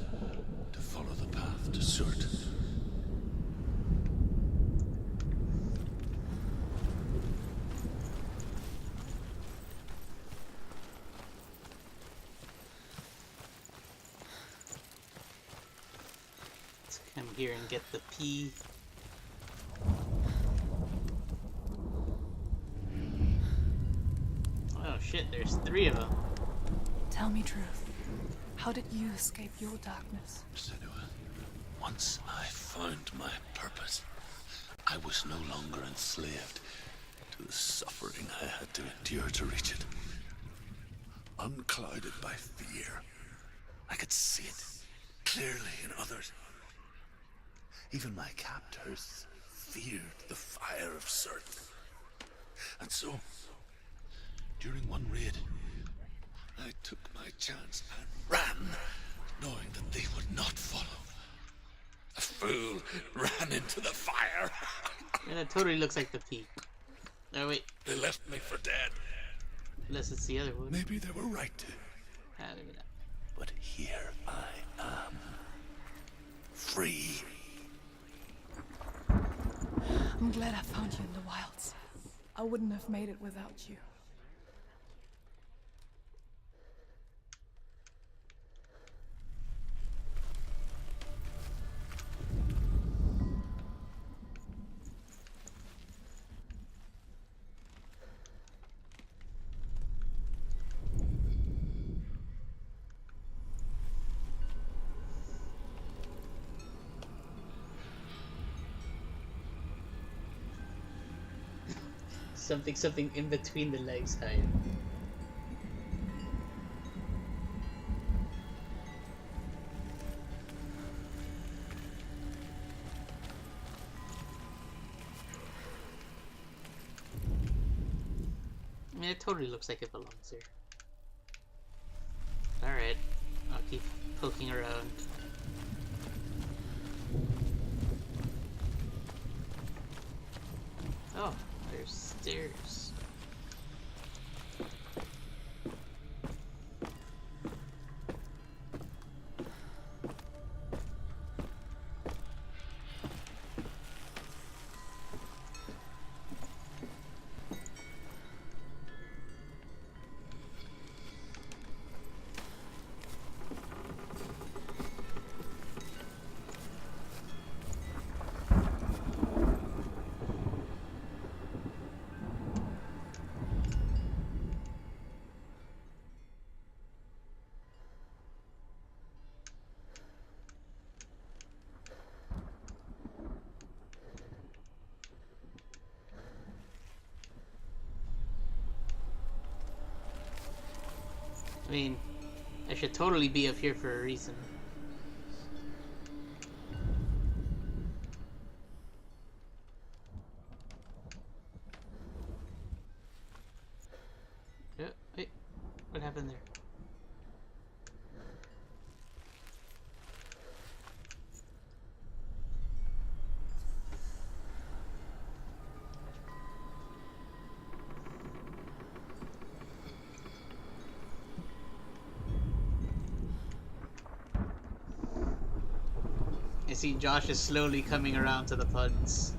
to follow the path to Surt. Come here and get the pea. Oh shit, there's 3 of them. Tell me truth. How did you escape your darkness? Senua, once I found my purpose, I was no longer enslaved to the suffering I had to endure to reach it. Unclouded by fear, I could see it clearly in others. Even my captors feared the fire of certain. And so, during one raid, I took my chance and ran, knowing that they would not follow. A fool ran into the fire. And it totally looks like the pea. Oh wait, They left me for dead. unless it's the other one. Maybe they were right to. Maybe not. But here I am. Free. I'm glad I found you in the wilds. I wouldn't have made it without you. Something in between the legs type. I mean, it totally looks like it belongs here. Alright, I'll keep poking around. Oh, there's stairs. I mean, I should totally be up here for a reason. Oh, wait, what happened there? I see Josh is slowly coming around to the puns.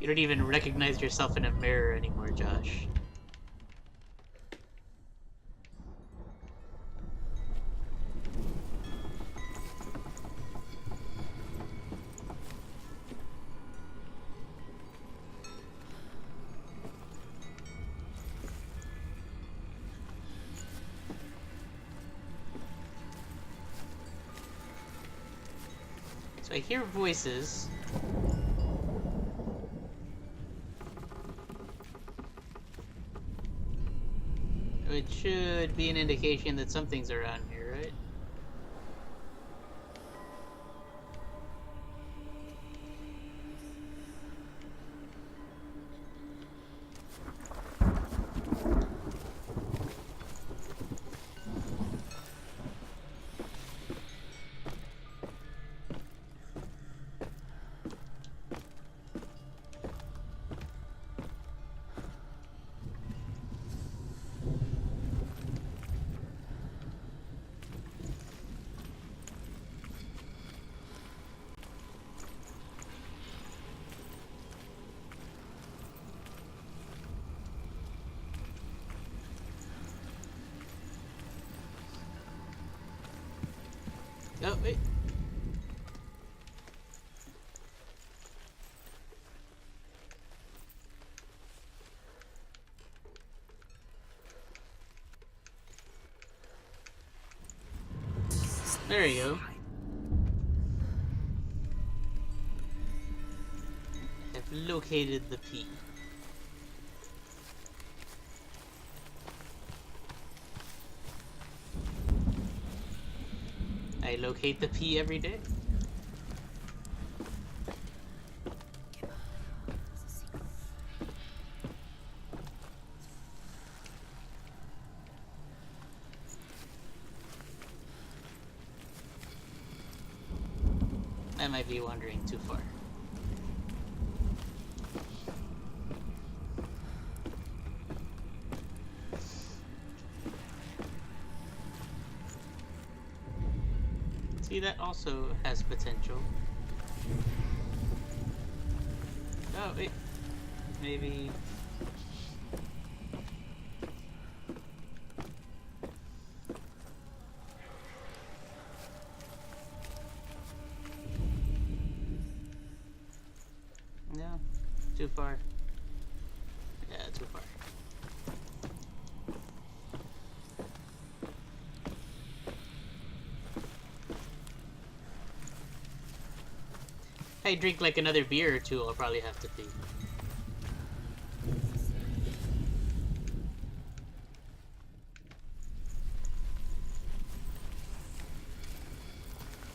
You don't even recognize yourself in a mirror anymore, Josh. So I hear voices. It should be an indication that something's around here, right? Oh, wait. There you go. I've located the P. I locate the P every day. I might be wandering too far. See, that also has potential. Oh, wait. Maybe... No, too far. Yeah, too far. If I drink like another beer or two, I'll probably have to pee.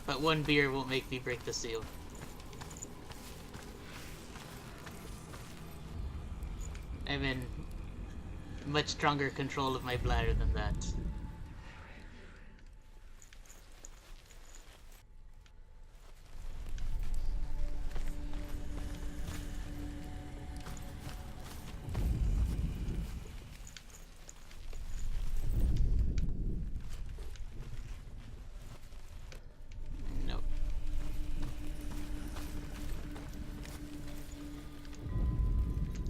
But one beer won't make me break the seal. I'm in much stronger control of my bladder than that. Nope.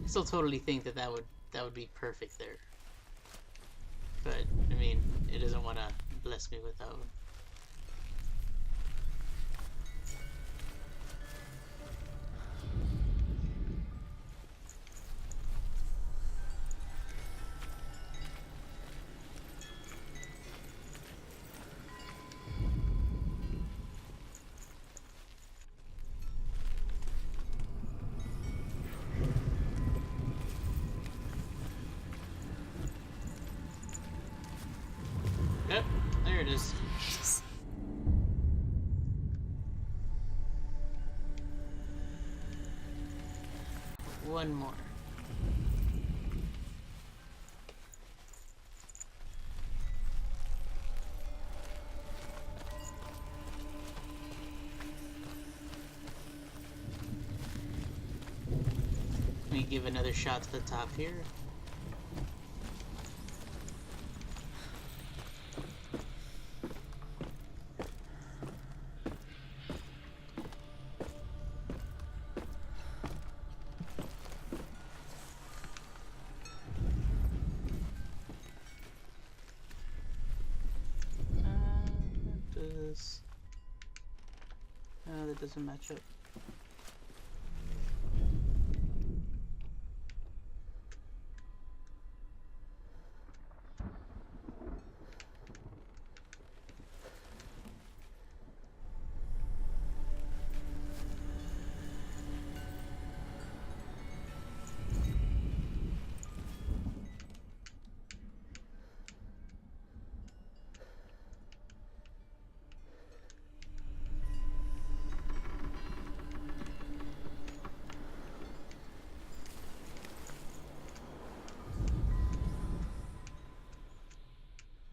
I still totally think that would be perfect there. But I mean, it doesn't want to bless me with that one. Yep, there it is. One more. Let me give another shot to the top here. That doesn't match up.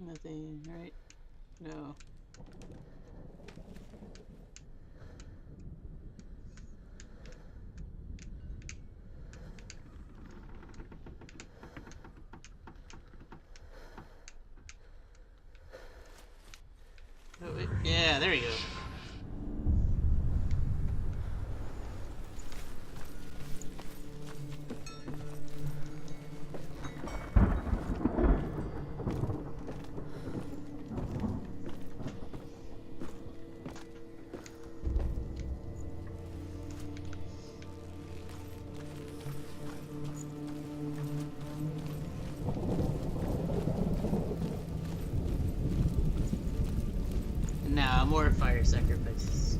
Nothing, right? No. Oh, wait. Yeah, there you go. more fire sacrifices.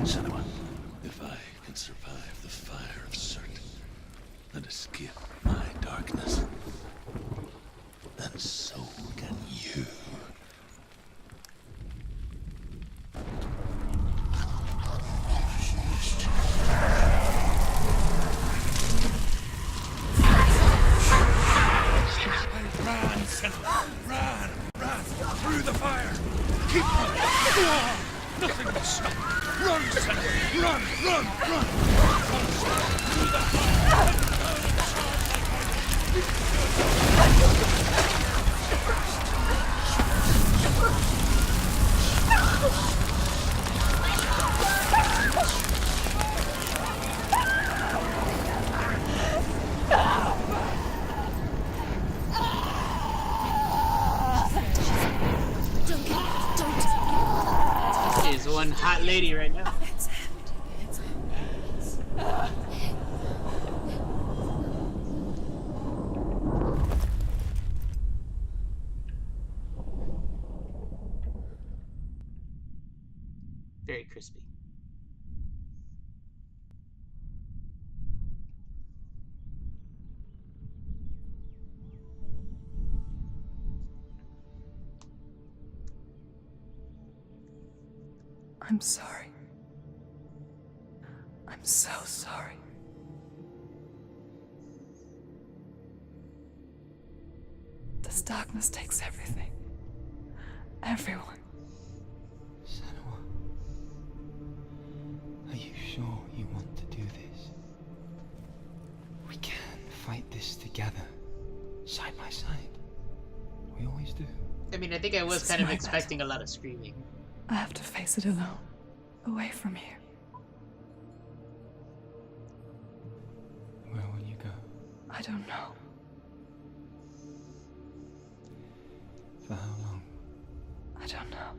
Senua, if I can survive the fire of Surt and escape my darkness, then so can you. Run, Senua! Run! Run! Through the fire! Keep running! Go on! Nothing will stop! Run, Senua! Run! Run! Run! Run, Senua! Through the fire! She's one hot lady right now. Very crispy. I'm sorry. I'm so sorry. This darkness takes everything. Everyone. Senua, are you sure you want to do this? We can fight this together, side by side. We always do. I mean, I think I was kind of expecting a lot of screaming. I have to face it alone, away from here. Where will you go? I don't know. For how long? I don't know.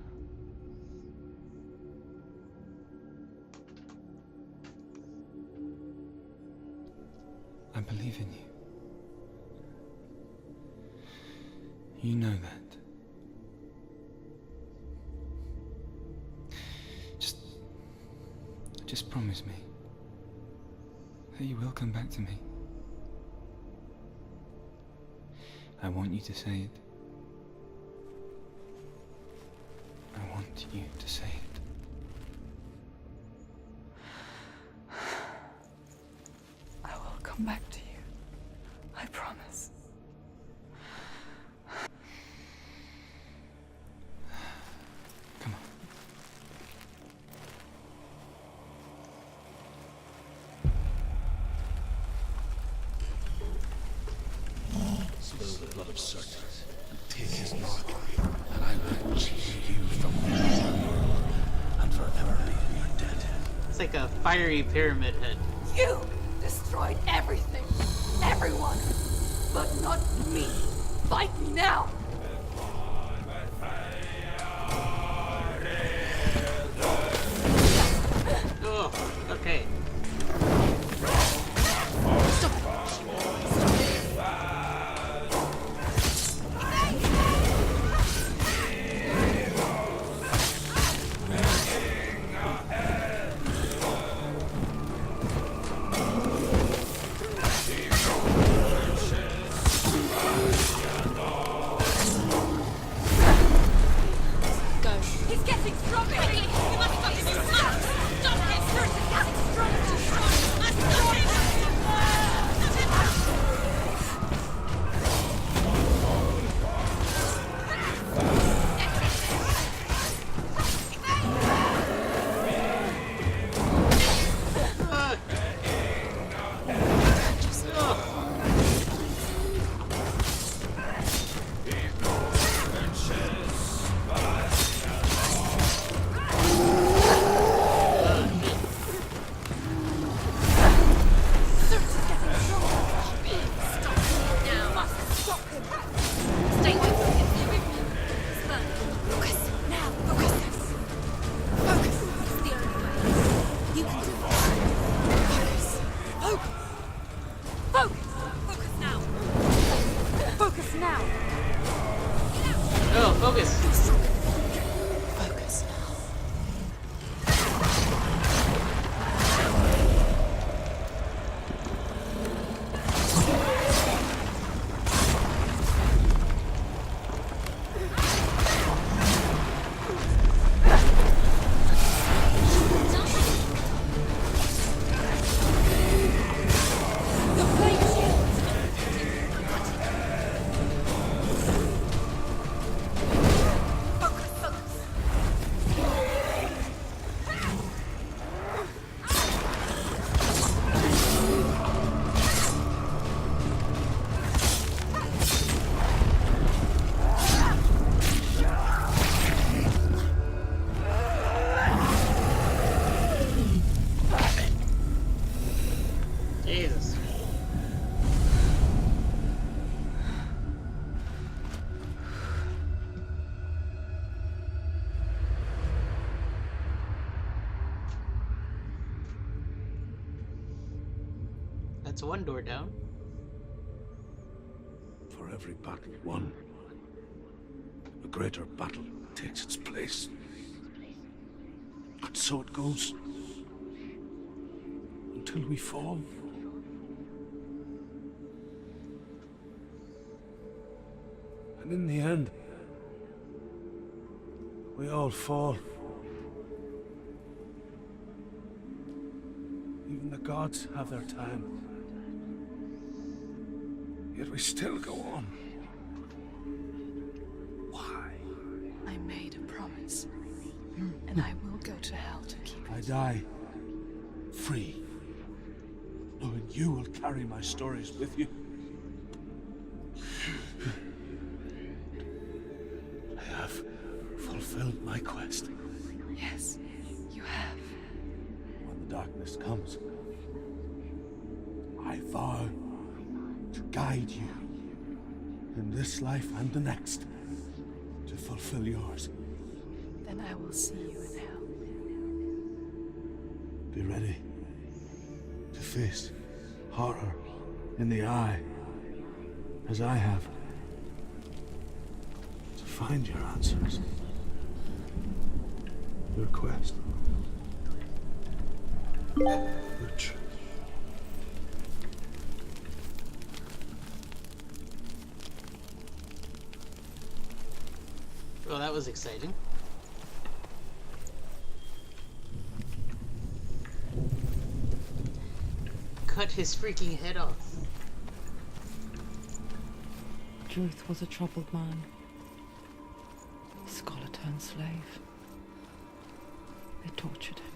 I believe in you. You know that. Just promise me that you will come back to me. I want you to say it. I want you to say it. I will come back to you. I promise. Come on. Spill the blood of Surt and take his mark, and I will change you from this world and forever leave you dead. It's like a fiery pyramid head. You destroyed everything, everyone, but not me. Fight me now. Oh, okay. That's one door down. For every battle won, a greater battle takes its place. And so it goes. Until we fall. And in the end, we all fall. Even the gods have their time. Yet we still go on. Why? I made a promise, and I will go to hell to keep I it. die free, knowing you will carry my stories with you. I have fulfilled my quest. Yes, you have. When the darkness comes, I vow to guide you in this life and the next to fulfill yours. Then I will see you in hell. Be ready to face horror in the eye, as I have. To find your answers. Your quest. Your truth. Well, that was exciting. Cut his freaking head off. Druth was a troubled man. Scholar turned slave. They tortured him.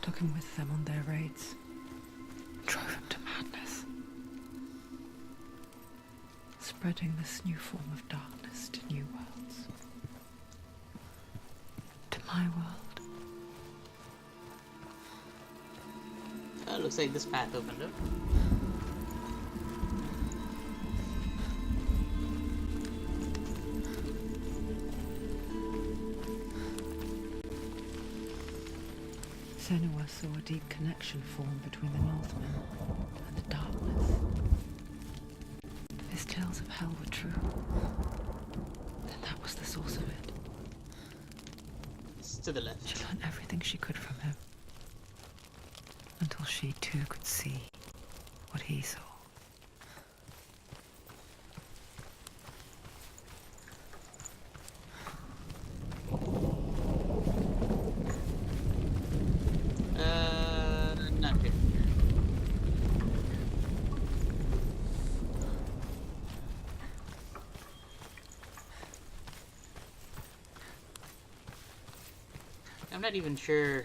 Took him with them on their raids. Drove him to madness. Spreading this new form of darkness to new worlds. To my world. Looks like this path opened up. Senua saw a deep connection form between the Northmen and the darkness. If his tales of hell were true, then that was the source of it. It's to the left. She learned everything she could from him, until she too could see what he saw. Not here. I'm not even sure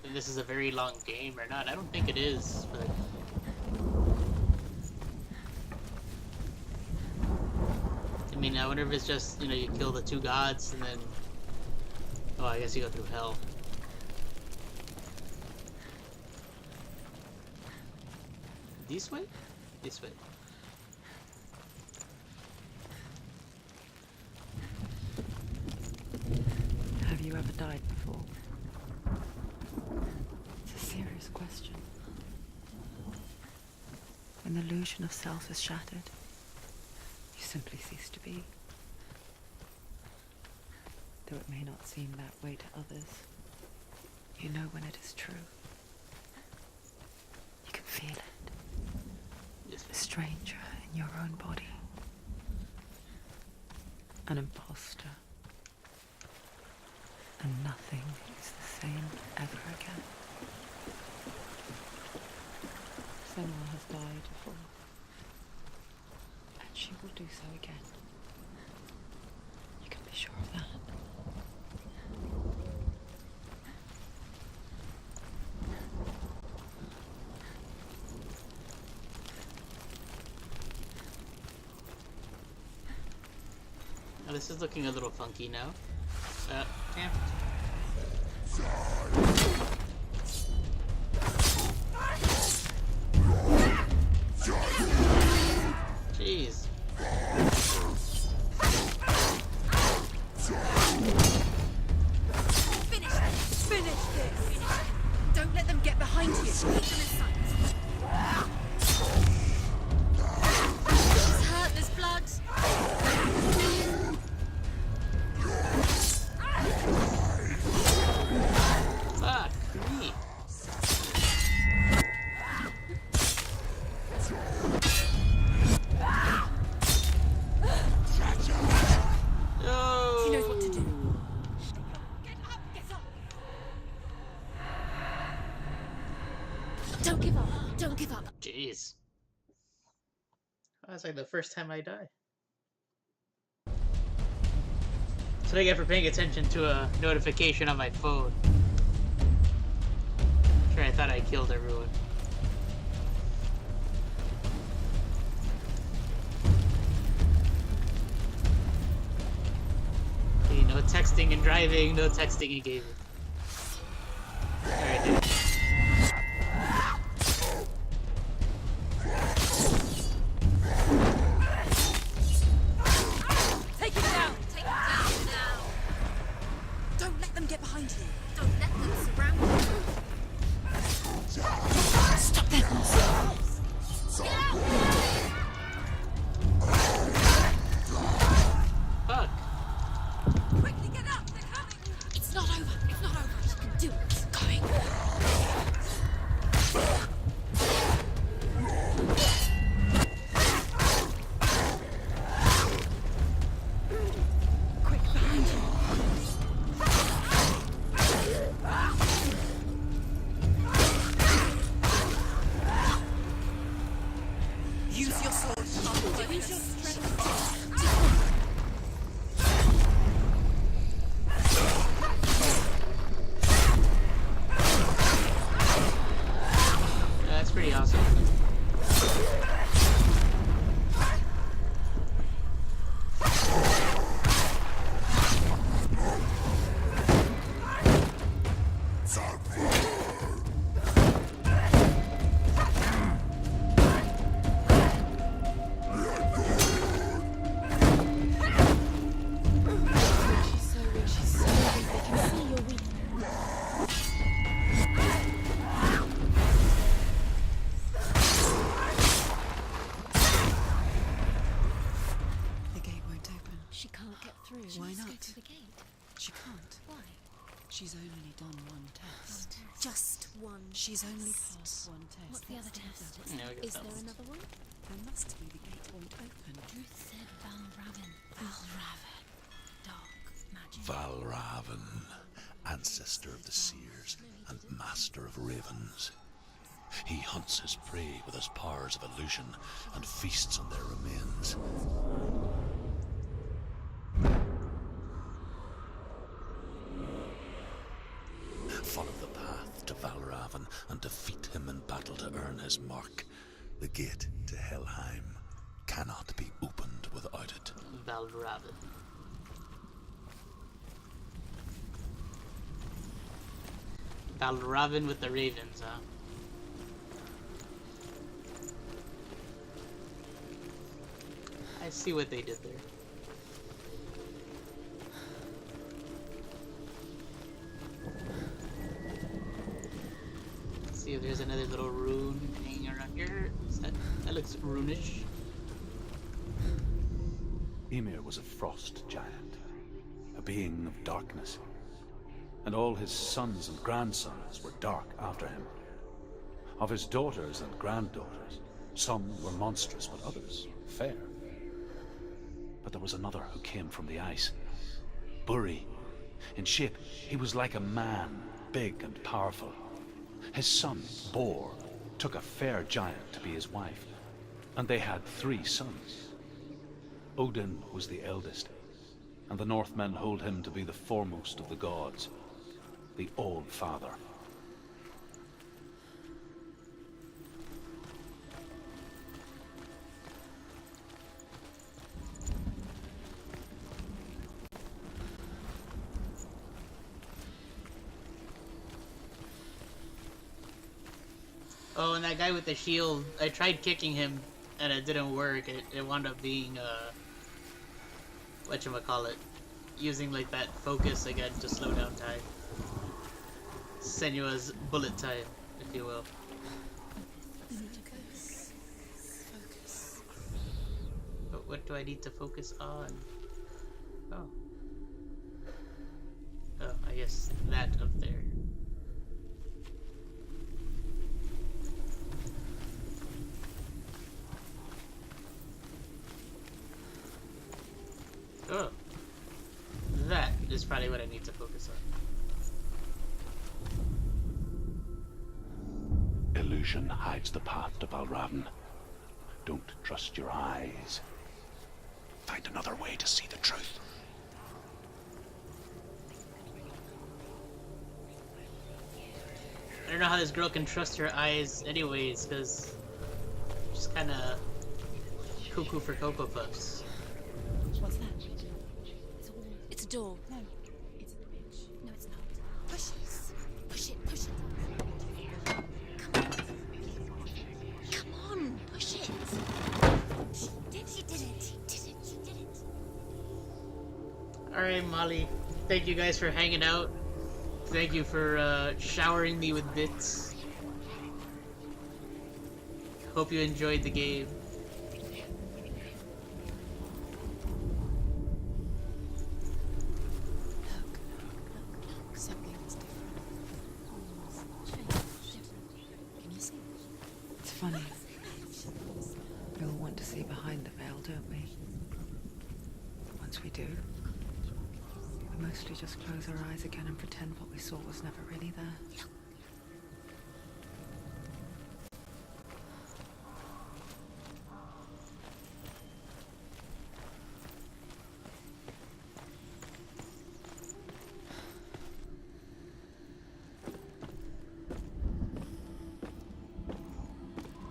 if this is a very long game or not. I don't think it is, but... I mean, I wonder if it's just, you know, you kill the two gods and then... Oh, I guess you go through hell. This way? This way. Have you ever died before? It's a serious question. When the illusion of self is shattered, you simply cease to be. Though it may not seem that way to others, you know when it is true. You can feel it. A stranger in your own body. An imposter. And nothing is the same ever again. Senua has died before. And she will do so again. You can be sure of that. Oh, this is looking a little funky now. Damn. Jeez. Finish this! Finish this! Don't let them get behind you. Keep them in sight. Don't give up. Don't give up. Jeez. That's like the first time I die. So I get for paying attention to a notification on my phone. Sure, I thought I killed everyone. Okay, no texting and driving, no texting and gaming. Alright, dude. Take it down! Take them down now. Don't let them get behind you. Don't let them surround you. Stop them! Fuck. Quickly get up! They're coming! It's not over. It's not over. You can do it. Going. Quick, behind you! Use your sword. Use your strength. That's pretty awesome. She's so weak. She's so weak. They can see you're weak. The gate won't open. She can't get through. Why Let's go not? to the gate. She can't. Why? She's only done one test. Just one. She's only passed one test. What's the other test? Yeah, we got Is that there one. another one? There must be. The gate won't open. Ruth said Valraven. Valraven. Dark magic. Valraven, ancestor of the seers and master of ravens. He hunts his prey with his powers of illusion and feasts on their remains. Follow the path to Valraven and defeat him in battle to earn his mark. The gate to Helheim cannot be opened without it. Valraven. Valraven with the ravens, huh? I see what they did there. Let's see if there's another little rune hanging around here. That looks runish. Ymir was a frost giant, a being of darkness, and all his sons and grandsons were dark after him. Of his daughters and granddaughters, some were monstrous, but others fair. But there was another who came from the ice. Buri. In shape, he was like a man, big and powerful. His son, Bor, took a fair giant to be his wife, and they had 3 sons. Odin was the eldest, and the Northmen hold him to be the foremost of the gods, the All-Father. Oh, and that guy with the shield, I tried kicking him and it didn't work. It wound up being, whatchamacallit, using like that focus again to slow down time. Senua's bullet time, if you will. Focus. But what do I need to focus on? Oh. Oh, I guess that up there. Oh. That is probably what I need to focus on. Illusion. illusion hides the path to Valravn. Don't trust your eyes. Find another way to see the truth. I don't know how this girl can trust her eyes anyways, because she's kind of cuckoo for Cocoa Puffs. What's that? It's a wall. It's a door. No, it's a bridge. No, it's not. Push it. Push it. Push it. Come on, push it. She did it. She did it. She did it. Alright, Molly. Thank you guys for hanging out. Thank you for showering me with bits. Hope you enjoyed the game. Look, something's different. Strange, different. Can you see? It's funny. We all want to see behind the veil, don't we? Once we do, we mostly just close our eyes again and pretend what we saw was never really there.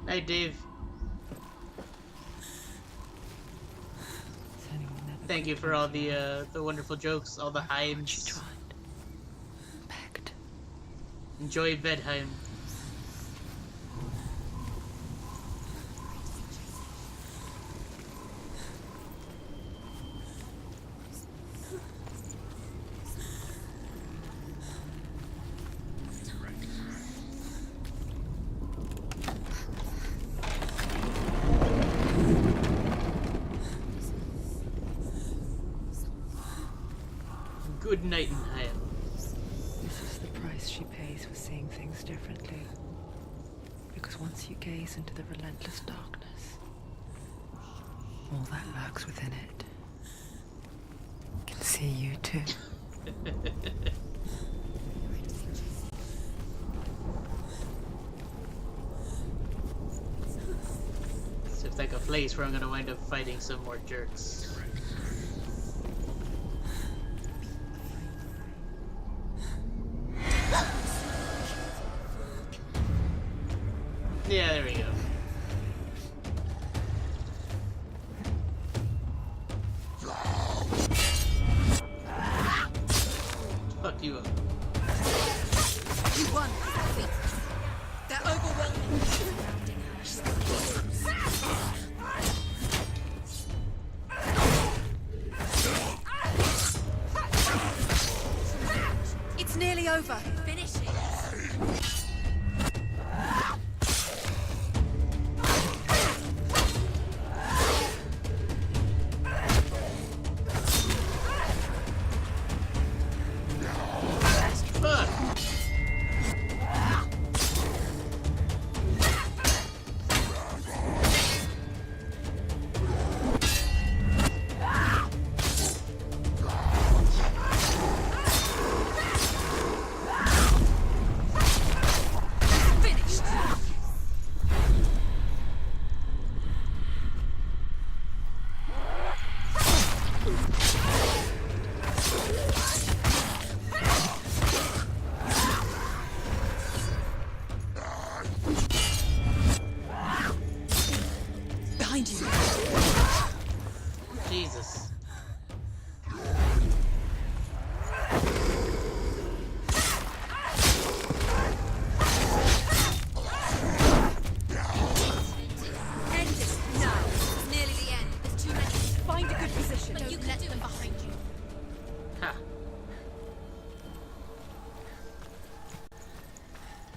Hey, Dave. Thank you for all the wonderful jokes, all the heims. Begged. Enjoy Bedheim. Good night, Heim. This is the price she pays for seeing things differently. Because once you gaze into the relentless darkness, all that lurks within it can see you too. Seems like a place where I'm gonna wind up fighting some more jerks. Yeah, there we go. Fuck you up. You won. They're overwhelming. Surrounding her. It's nearly over. Finish it. Jesus. End it now. It's nearly the end. There's too many. Find a good position. But you let them behind you. Ha.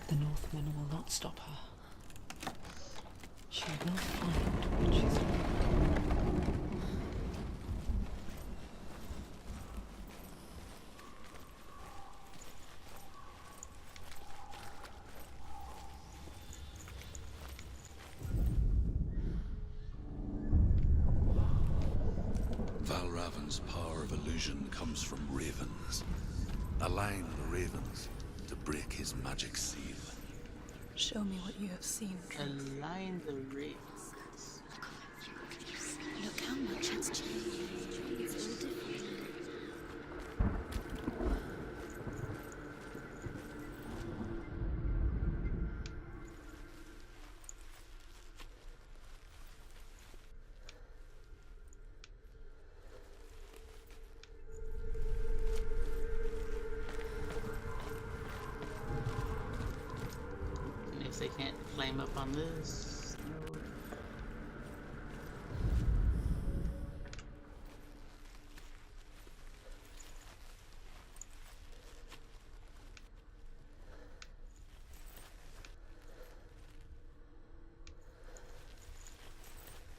The Northmen will not stop her. She will find what she's looking for. Valravn's power of illusion comes from ravens. Align the ravens to break his magic seal. Show me what you have seen, Truth. Align the ravens. Look how much it's changed. It's all different. And if they can't climb up on this, no.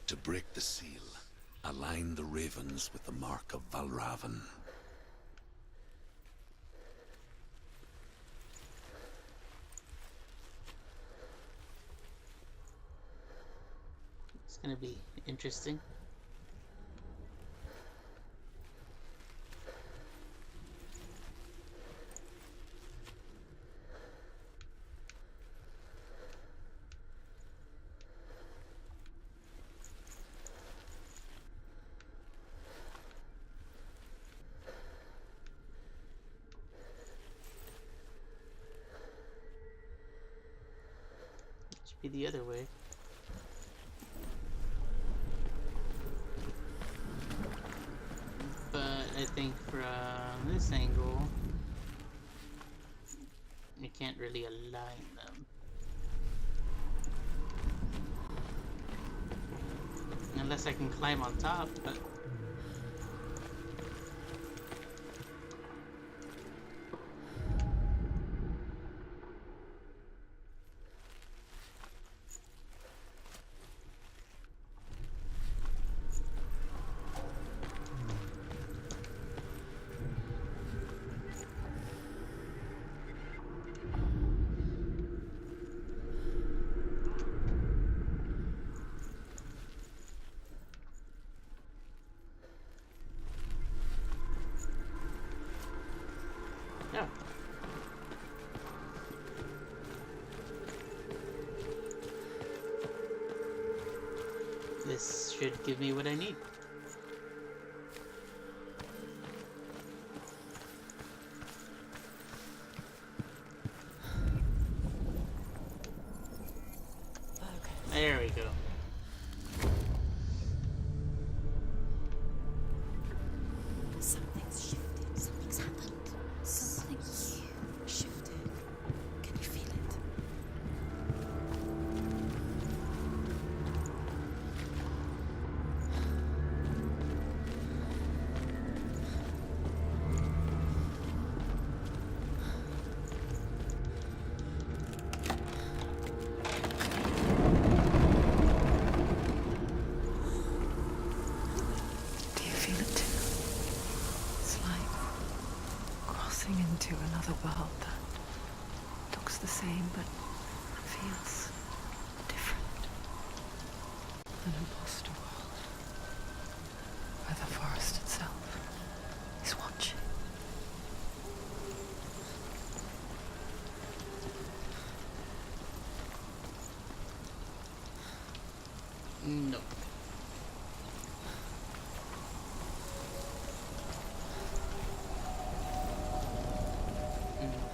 To break the seal, align the ravens with the mark of Valravan. It's gonna be interesting. It should be the other way. But I think from this angle, you can't really align them. Unless I can climb on top, but... yeah. This should give me what I need. There we go. Something's shifted. Something's happened. Something huge shifted. Can you feel it? Do you feel it too? It's like crossing into another world that looks the same but feels different. An imposter world where the forest itself is watching. No.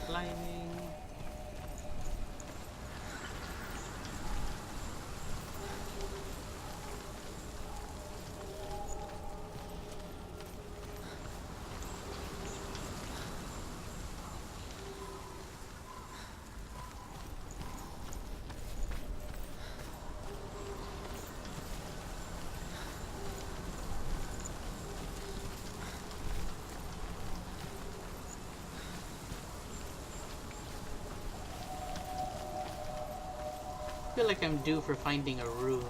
Climbing. I feel like I'm due for finding a room.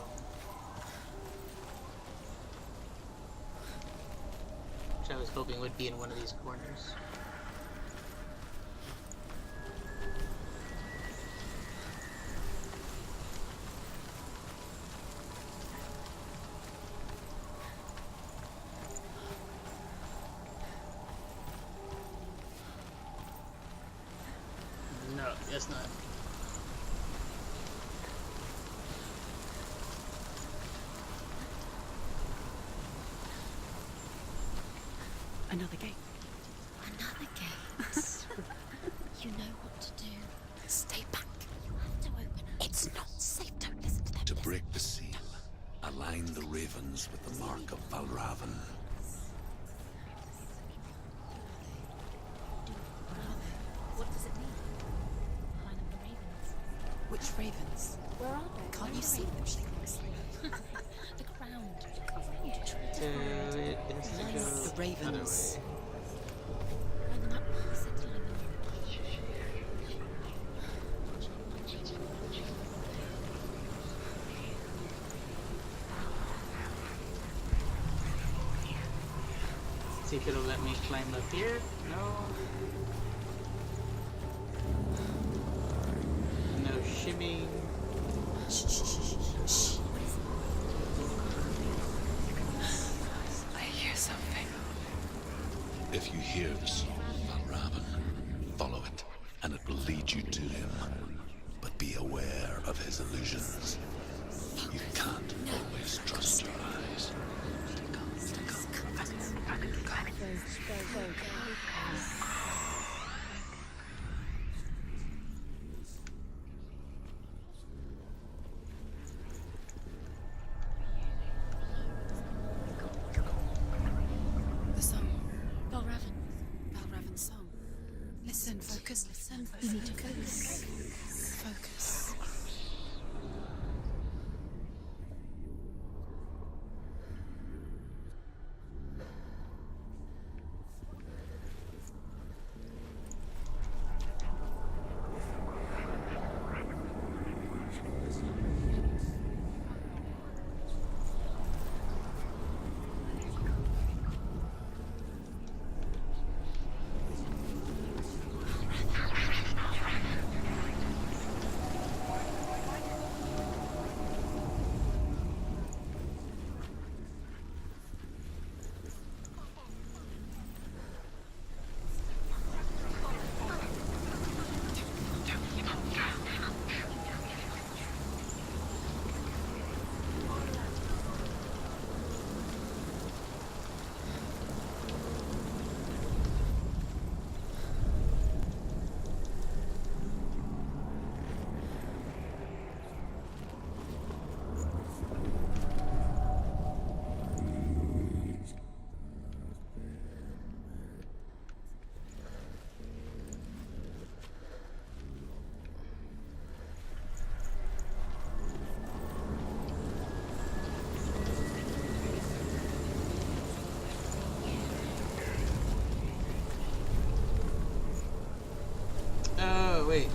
Which I was hoping would be in one of these corners. No, guess not. Another gate. Another gate. You know what to do. Stay back. You have to open it. It's not safe. Don't listen to them. To break the seal, align the ravens with the mark of Valravan. What does it mean? Line up the ravens. Which ravens? Where are they? Can't you see them? The ground. It has to go The ravens. Line them up. I said to line them See if it'll let me climb up here. No. No shimming. I hear something. If you hear the song of Valravan, follow it, and it will lead you to him. But be aware of his illusions. You can't always trust your eyes. The song. Valravan's song. Listen, focus, listen. You need to Focus. Focus. Oh, wait.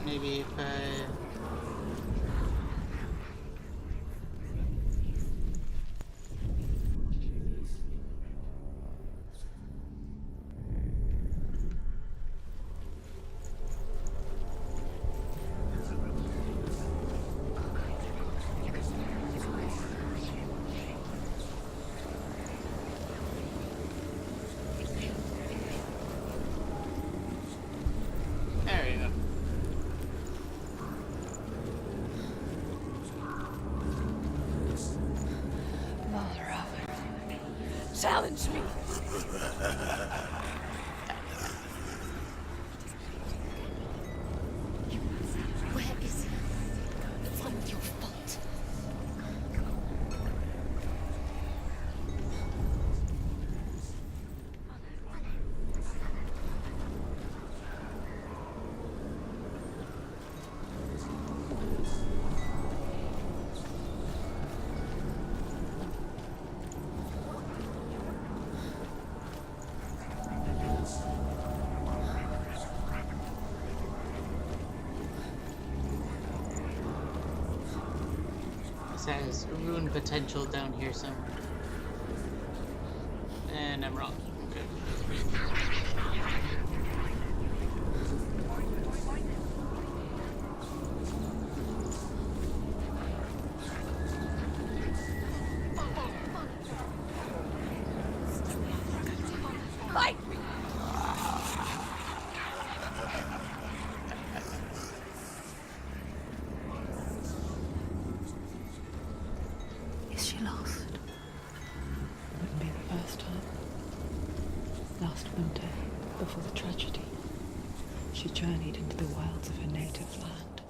Maybe if I... There you go. Valravan. Challenge me. Where is he? It's not your fault. This has rune potential down here somewhere. And I'm wrong. Okay. Fight me. Last winter, before the tragedy, she journeyed into the wilds of her native land,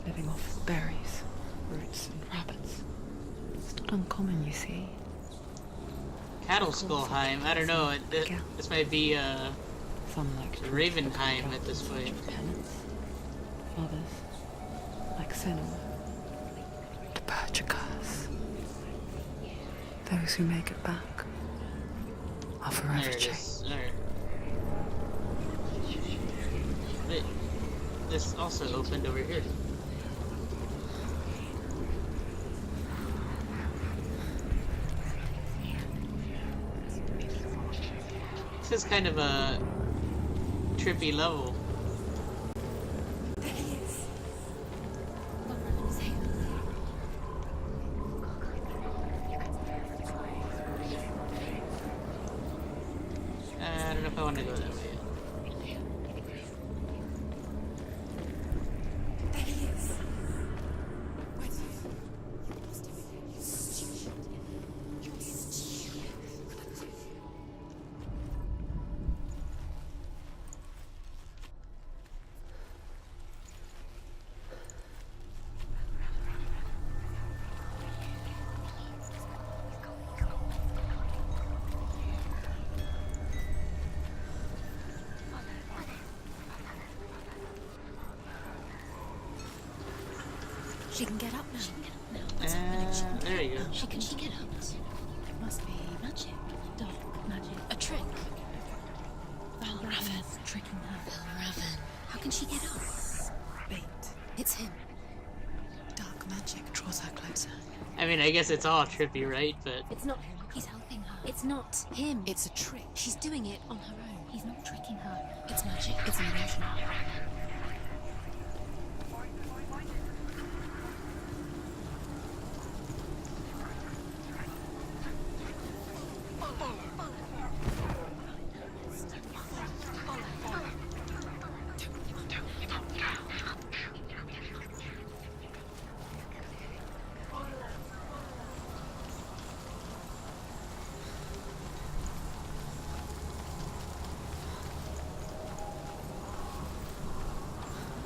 living off berries, roots, and rabbits. It's not uncommon, you see. Cattle Skullheim. I don't know. This might be Some like Ravenheim at this point. penance. Others, like Senua, to purge a curse. Those who make it back are forever There it changed. is. Alright. Wait. This also opened over here. This is kind of a trippy level. There he is. I don't know if I want to go that way. There he is. She can get up now. There you go. She can get up. It must be magic. Dark magic. A trick. Valravan's tricking her. Valravan. How can she get up? Bait. It's him. Dark magic draws her closer. I mean, I guess it's all trippy, right? But It's not him. He's helping her. It's not him. It's a trick. She's doing it on her own. He's not tricking her. It's magic. It's an illusion.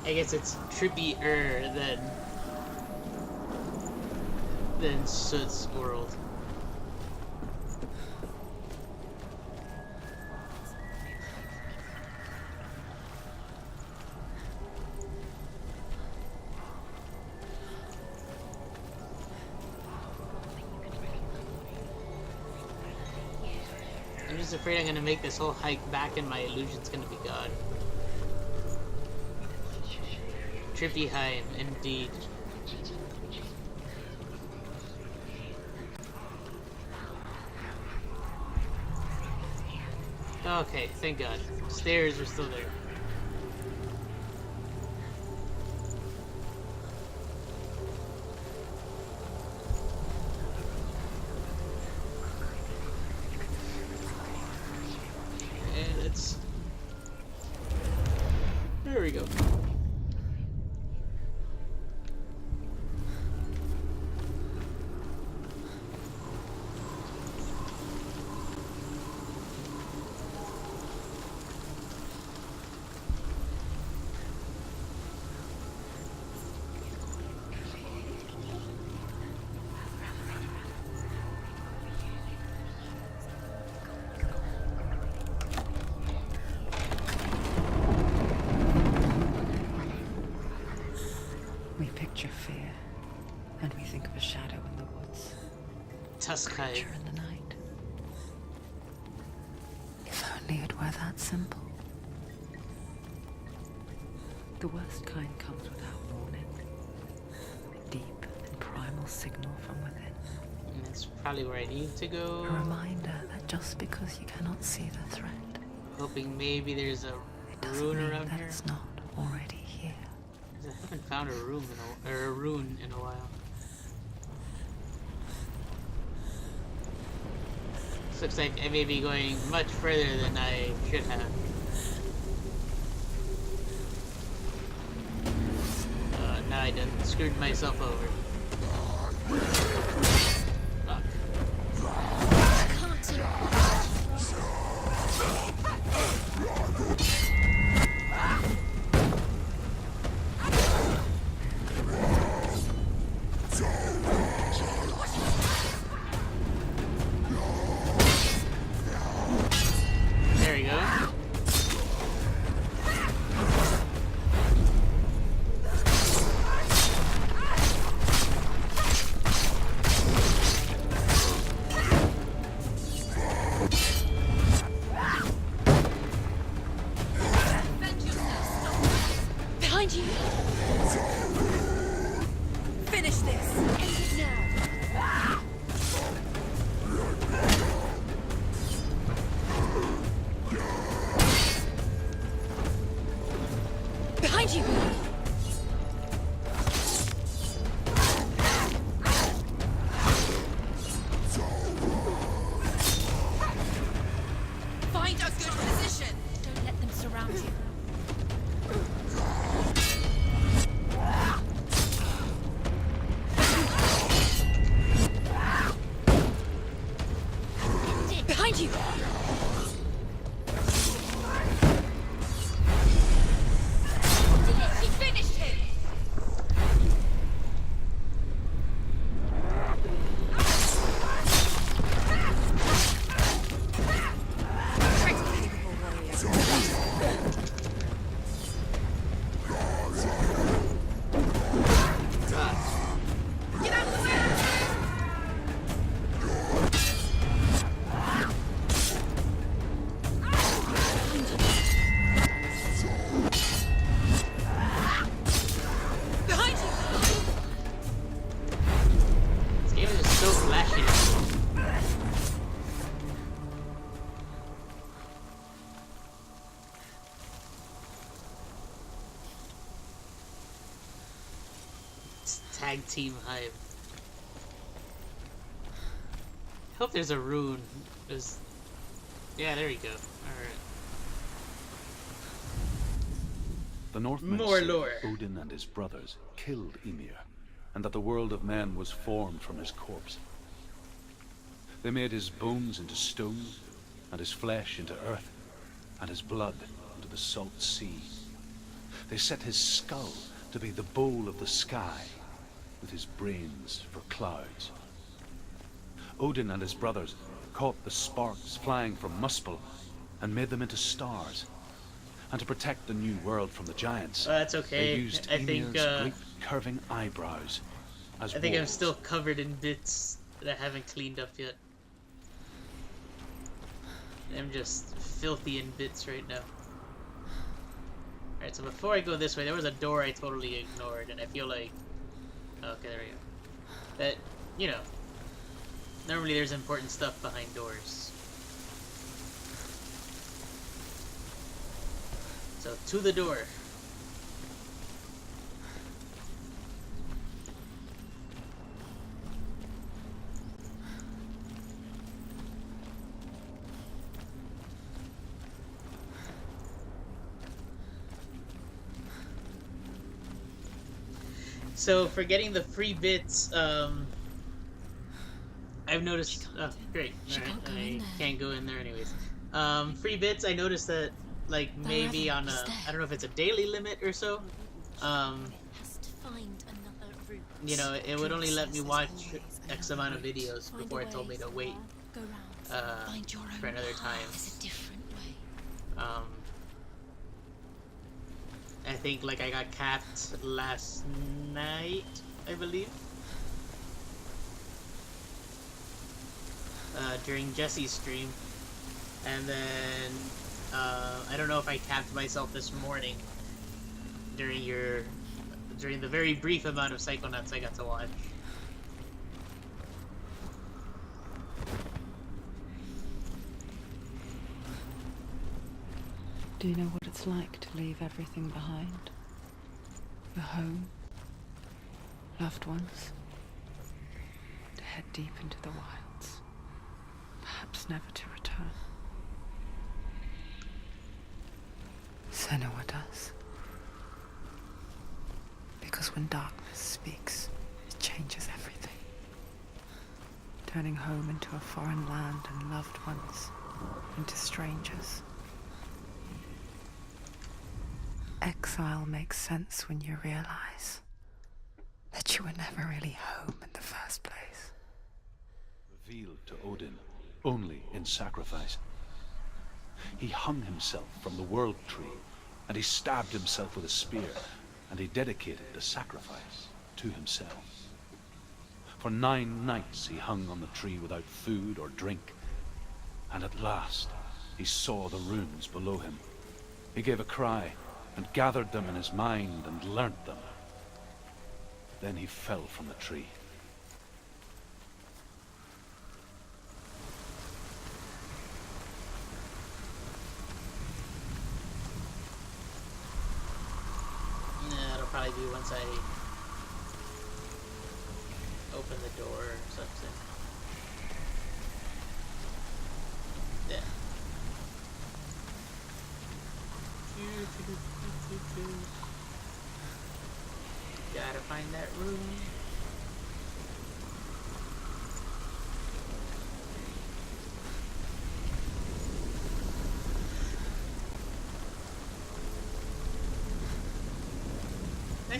I guess it's trippier than Soot's world. I'm just afraid I'm gonna make this whole hike back and my illusion's gonna be gone. Trippy Heim, indeed. Okay, thank God. Stairs are still there. And it's... There we go. We picture fear, and we think of a shadow in the woods. Tuskai. Creature in the night. If only it were that simple. The worst kind comes without warning. A deep and primal signal from within. And that's probably where I need to go. A reminder that just because you cannot see the threat, Hoping maybe there's a it doesn't rune mean around that here. it's not already here. I haven't found a rune in a while. This looks like I may be going much further than I should have. Now I done screwed myself over. Fuck. I can't do it. Behind you! She finished him! This game is just so flashy. It's tag team hype. I hope there's a rune. Yeah, there you go. Alright. The Northmen More say lore. Odin and his brothers killed Ymir, and that the world of men was formed from his corpse. They made his bones into stone, and his flesh into earth, and his blood into the salt sea. They set his skull to be the bowl of the sky, with his brains for clouds. Odin and his brothers caught the sparks flying from Muspel and made them into stars. And to protect the new world from the giants, That's okay. they used I think, Ymir's great curving eyebrows as I think I'm walls. still covered in bits that I haven't cleaned up yet. I'm just filthy in bits right now. Alright, so before I go this way, there was a door I totally ignored, and I feel like... Okay, there we go. That, you know, normally there's important stuff behind doors. So, to the door. So, for getting the free bits, I've noticed... Oh, great. Alright, I can't go in there anyways. Free bits, I noticed that, like, maybe on a... I don't know if it's a daily limit or so. You know, it would only let me watch X amount of videos before it told me to wait for another time. I think, like, I got capped last night, I believe. During Jesse's stream. And then, I don't know if I capped myself this morning during the very brief amount of Psychonauts I got to watch. Do you know what it's like to leave everything behind? Your home, loved ones, to head deep into the wilds, perhaps never to return. Senua does. Because when darkness speaks, it changes everything. Turning home into a foreign land and loved ones into strangers. Exile makes sense when you realize that you were never really home in the first place. Revealed to Odin only in sacrifice. He hung himself from the world tree, and he stabbed himself with a spear, and he dedicated the sacrifice to himself. For 9 nights he hung on the tree without food or drink, and at last he saw the runes below him. He gave a cry, and gathered them in his mind and learnt them. Then he fell from the tree. Nah, it'll probably be once I open the door or something. Yeah. Gotta find that room.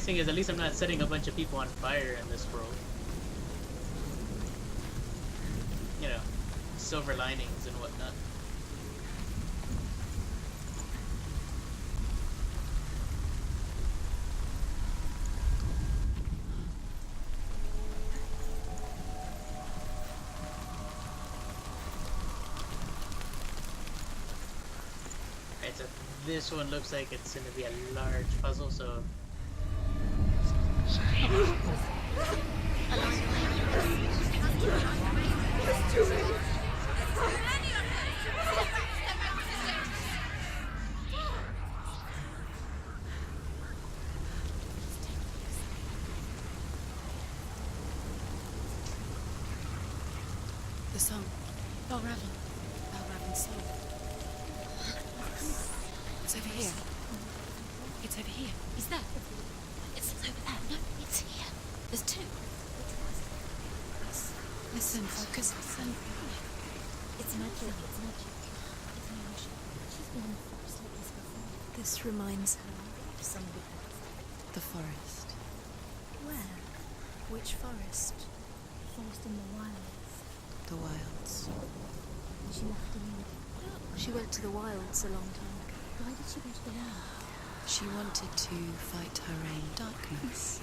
nice thing is at least I'm not setting a bunch of people on fire in this world. You know, silver linings and whatnot. Alright, so this one looks like it's going to be a large puzzle, so... The song. Balravan's song. It's over here. It's over here. Is that? It's over there. No, it's here. There's two. Listen, focus. Listen. It's magic. It's magic. It's magic. She's been in the forest like this before. This reminds her of somebody else. The forest. Where? Which forest? Forest in the wilds. The wilds. She left alone. She went to the wilds a long time ago. Why did she go to the wilds? She wanted to fight her own darkness.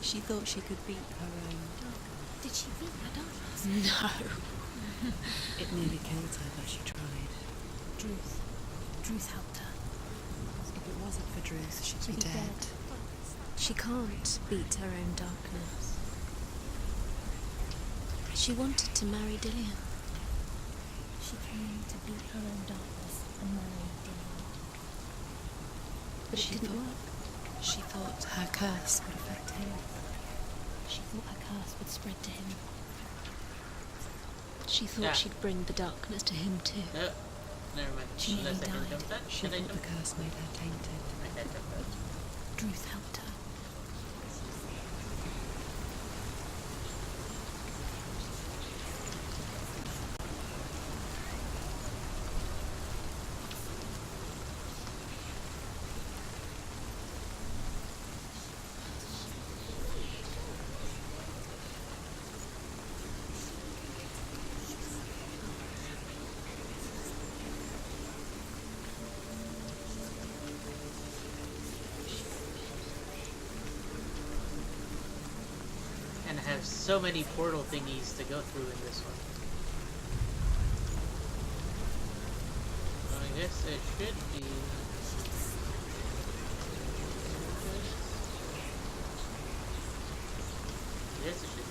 She thought she could beat her own darkness. Did she beat her darkness? No. It nearly killed her, but she tried. Druth helped her. If it wasn't for Druth, she'd be dead. She can't beat her own darkness. She wanted to marry Dillian. She came to beat her own darkness and marry Dillian. But it didn't work. She thought her curse would affect him. She thought her curse would spread to him. She thought she'd bring the darkness to him too. Never mind. She nearly Unless I can died. jump that. She Can I thought jump? the curse made her tainted. I can't jump that. Druth helped her. And I have so many portal thingies to go through in this one. So I guess it should be... Yes, it should be.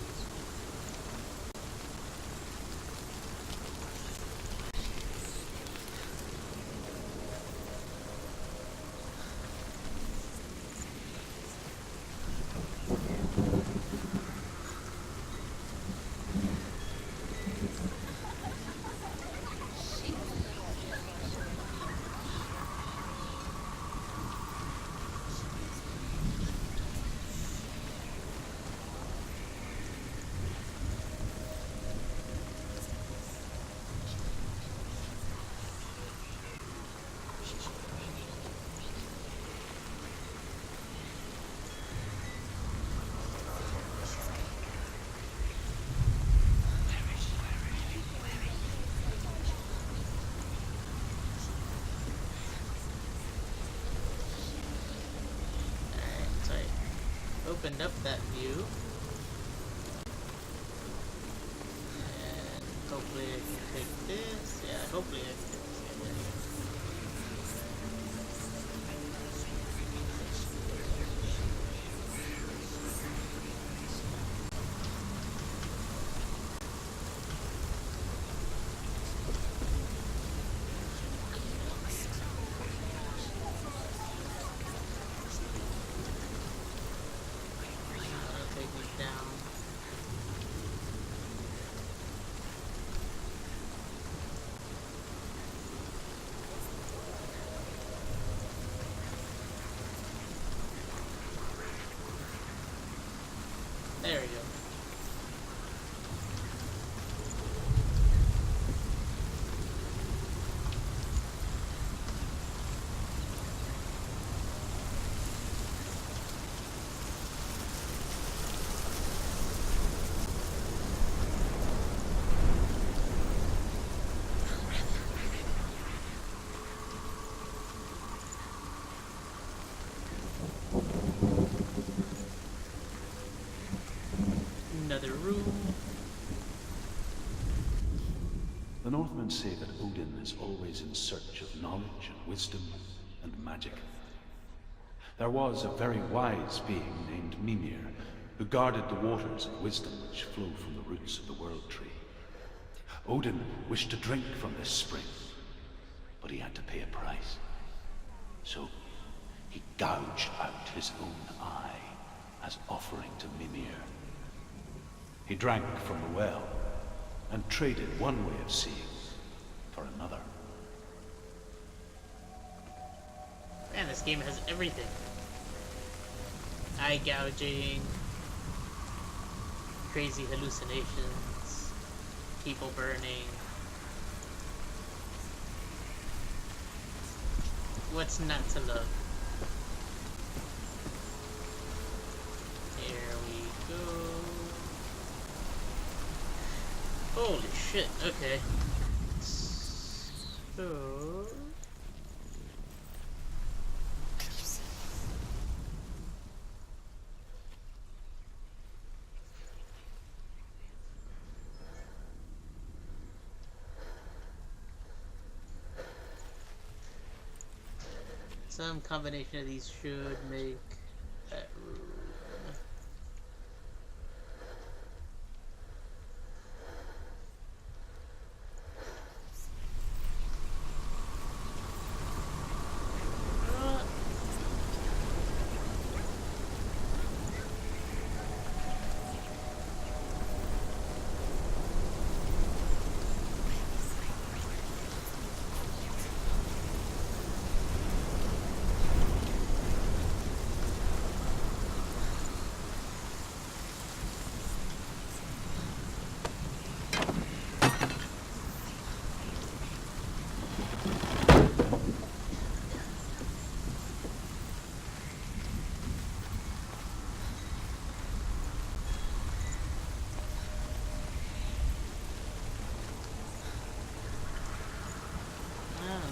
Opened up that view, and hopefully I can take this. Yeah, hopefully I can take this. Northmen say that Odin is always in search of knowledge and wisdom and magic. There was a very wise being named Mimir, who guarded the waters of wisdom which flow from the roots of the World Tree. Odin wished to drink from this spring, but he had to pay a price. So he gouged out his own eye as offering to Mimir. He drank from the well and traded one way of seeing for another. Man, this game has everything. Eye gouging, crazy hallucinations, people burning. What's not to love? Here we go. Holy shit, okay. So... some combination of these should make that room.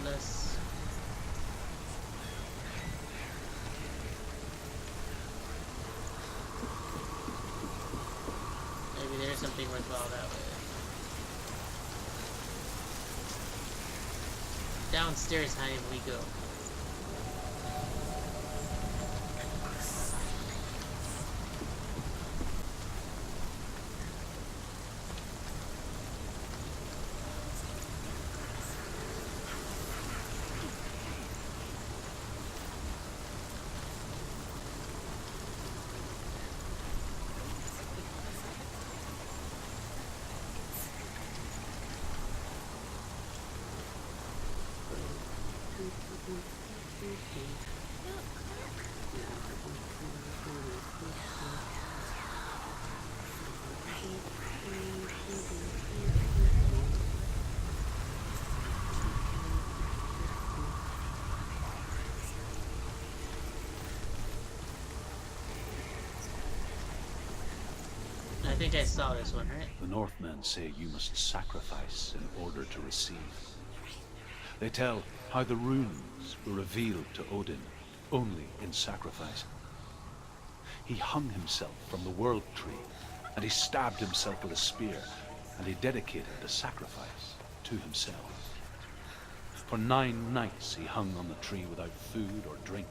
Unless... maybe there's something worthwhile that way. Downstairs time we go. I think I saw this one, right? The Northmen say you must sacrifice in order to receive. They tell how the runes were revealed to Odin only in sacrifice. He hung himself from the World Tree, and he stabbed himself with a spear, and he dedicated the sacrifice to himself. For 9 nights he hung on the tree without food or drink,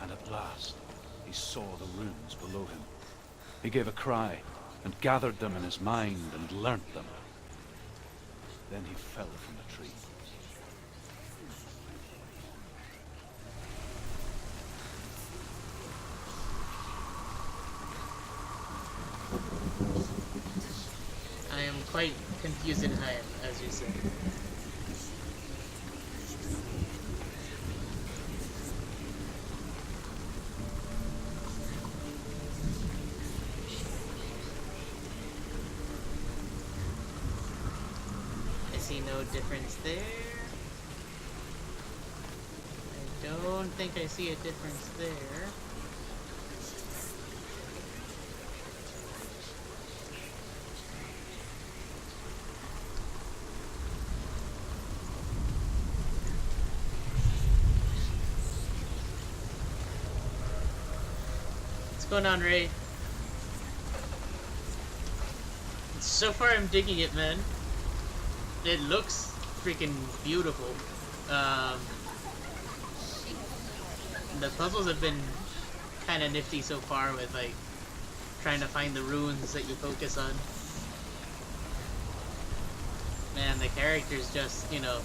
and at last he saw the runes below him. He gave a cry and gathered them in his mind and learnt them. Then he fell from the tree. I am quite confused in high, as you said. I see no difference there. I don't think I see a difference there. What's going on, Ray? So far I'm digging it, man. it looks freaking beautiful. Um, the puzzles have been kind of nifty so far with like trying to find the runes that you focus on. Man, the character's just, you know,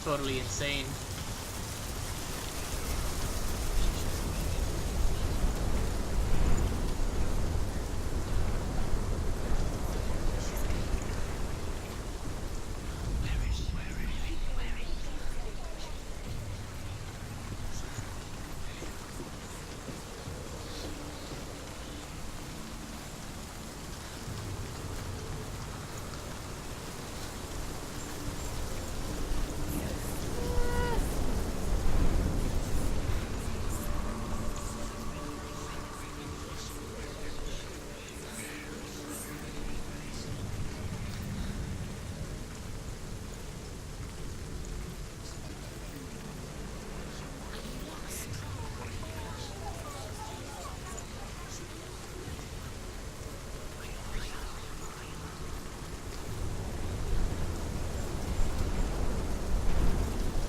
totally insane.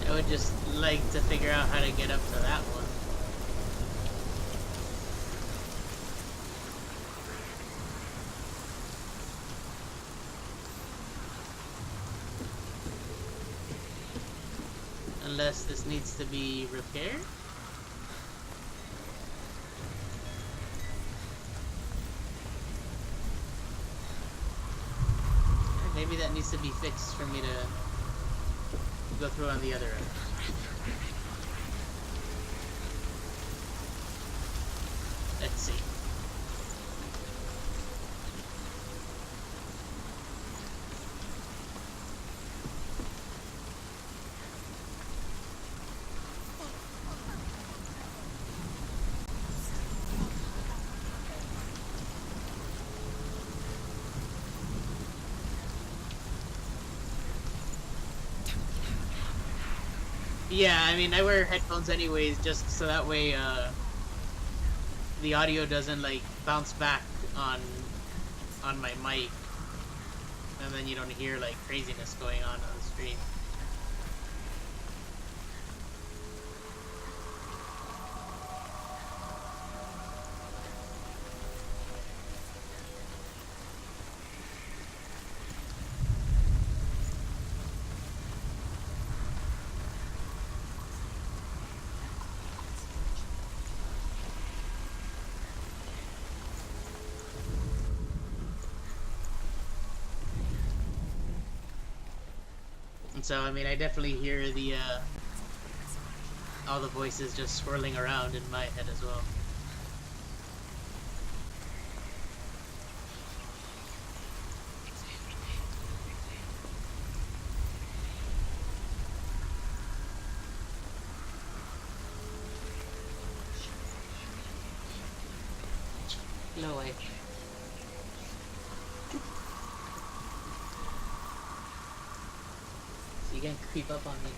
I would just like to figure out how to get up to that one. Unless this needs to be repaired? Maybe that needs to be fixed for me to go through on the other end. Let's see. Yeah, I mean, I wear headphones anyways, just so that way, the audio doesn't, like, bounce back on my mic, and then you don't hear, like, craziness going on the stream. So, I mean, I definitely hear the, all the voices just swirling around in my head as well. No way. You can creep up on me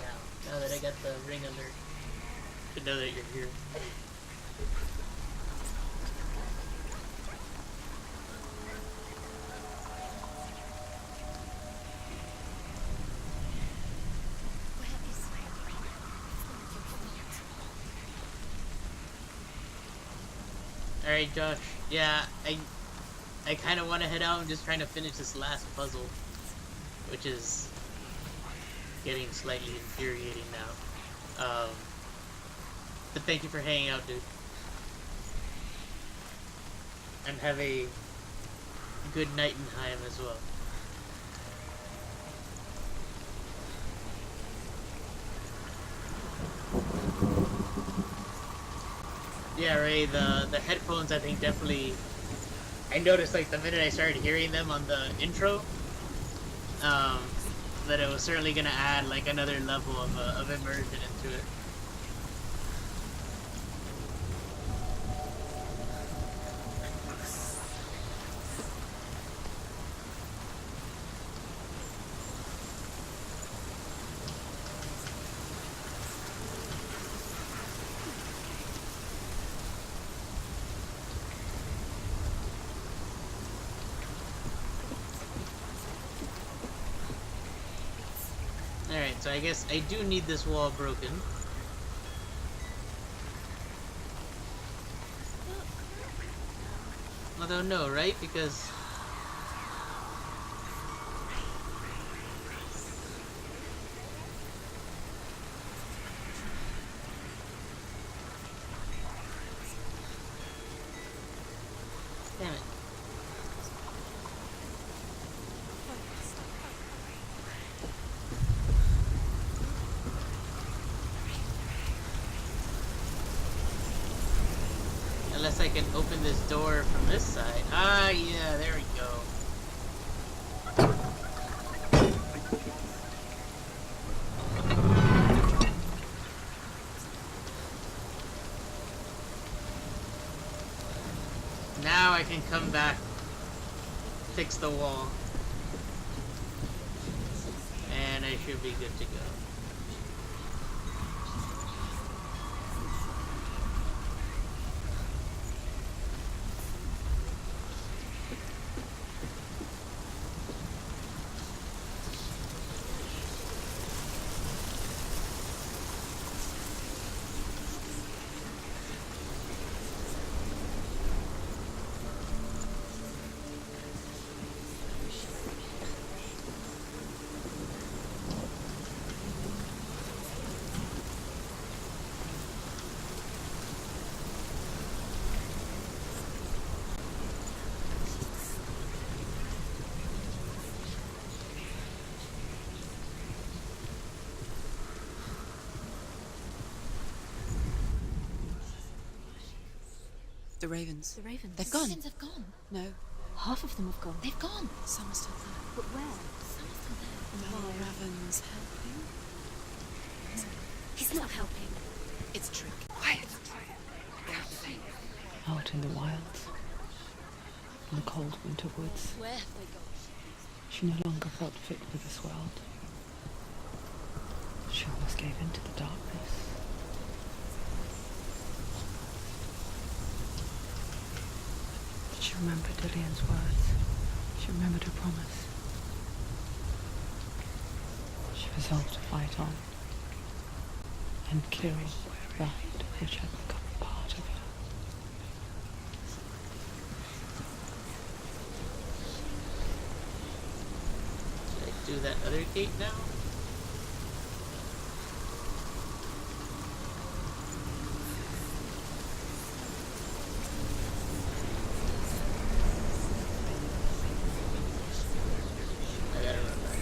now that I got the ring alert. To know that you're here. Alright, Josh. Yeah, I kind of want to head out. I'm just trying to finish this last puzzle, which is getting slightly infuriating now. But thank you for hanging out, dude. And have a good night in time as well. Yeah, Ray, the headphones, I think, definitely... I noticed, like, the minute I started hearing them on the intro, that it was certainly gonna add like another level of immersion into it. So I guess I do need this wall broken. Although no, right? Because damn it. Unless I can open this door from this side. Ah, yeah, there we go. Now I can come back, fix the wall, and I should be good to go. The ravens. The ravens. They've The gone. ravens have gone. No. Half of them have gone. They've gone. Some are still there. But where? Some are still there. No. Raven's helping. He's not helping. It's a trick. Quiet. Out in the wilds. In the cold winter woods. Where have they gone? She no longer felt fit for this world. She almost gave in to the darkness. But she remembered Lillian's words. She remembered her promise. She resolved to fight on and kill that which had become part of her. Should I do that other gate now? I gotta run back.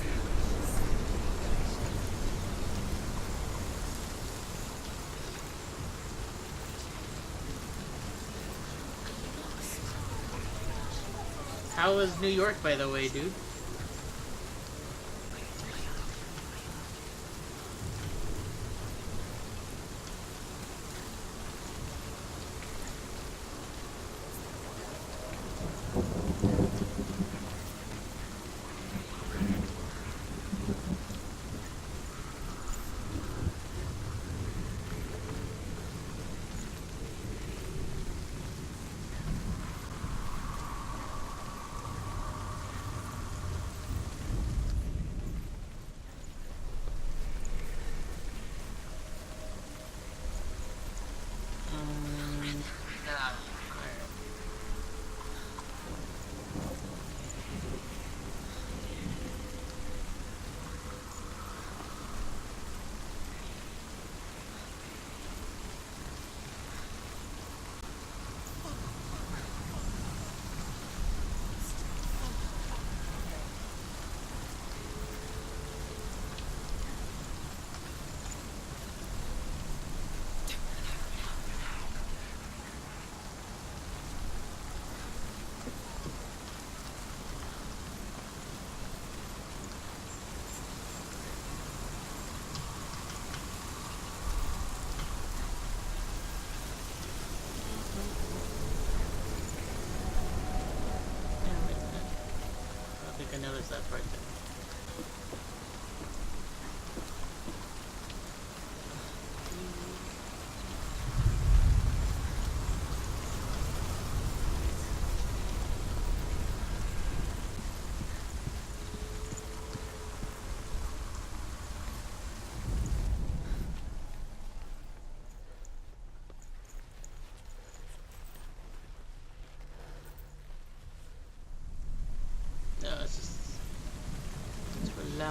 How was New York, by the way, dude?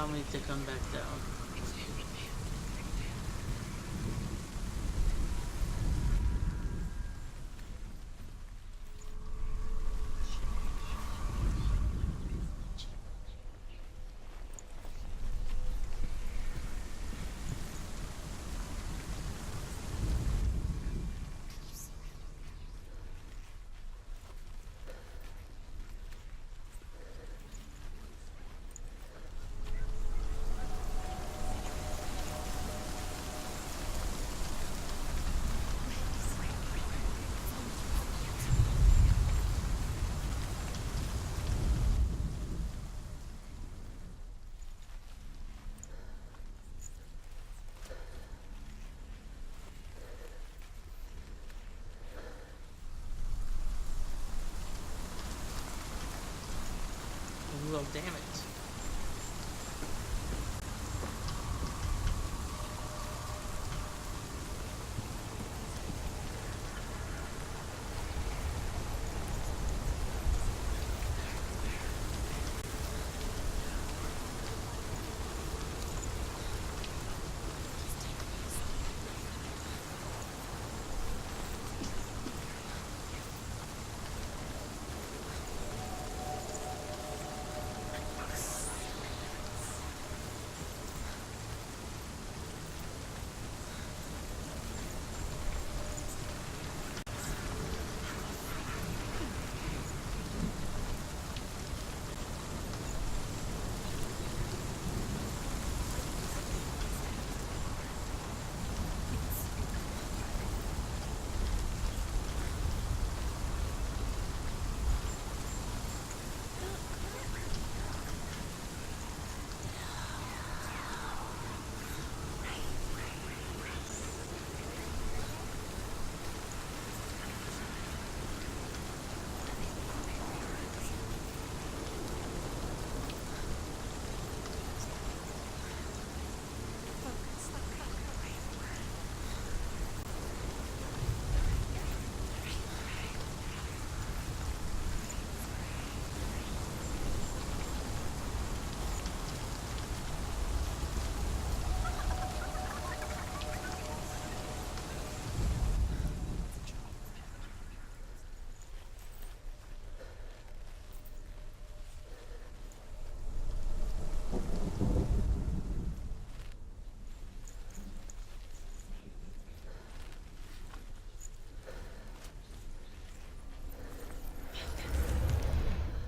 allow me to come back down. Well, damn it.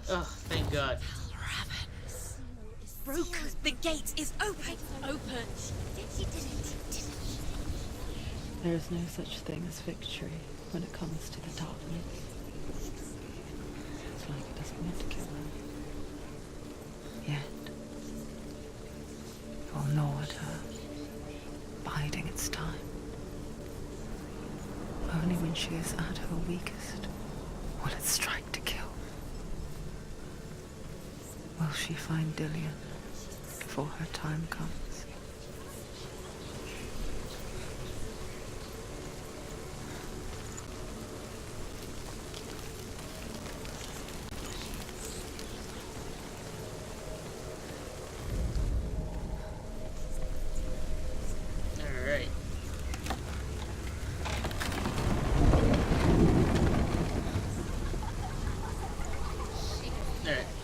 Oh, thank God. Broken. The gate is open. Open. There is no such thing as victory when it comes to the darkness. It's like it doesn't want to kill her. Yet, it will gnaw at her, biding its time. Only when she is at her weakest will it strike to kill. Will she find Dillion before her time comes?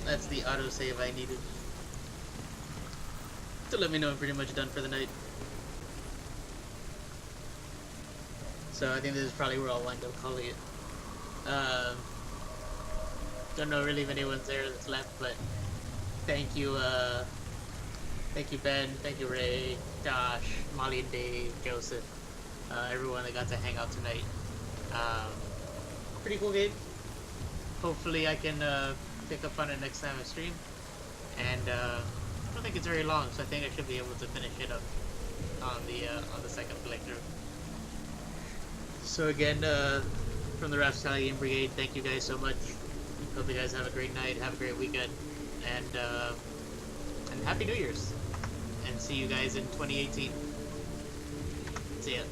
That's the autosave I needed to let me know I'm pretty much done for the night. So I think this is probably where I'll wind up calling it. Don't know really if anyone's there that's left, but thank you Ben, thank you Ray, Josh, Molly and Dave, Joseph, everyone that got to hang out tonight. Pretty cool game. Hopefully I can pick up on it next time I stream, and I don't think it's very long, so I think I should be able to finish it up on the second playthrough. So again, from the Rapscallion Brigade, thank you guys so much. Hope you guys have a great night, have a great weekend, and Happy New Year's, and see you guys in 2018. See ya.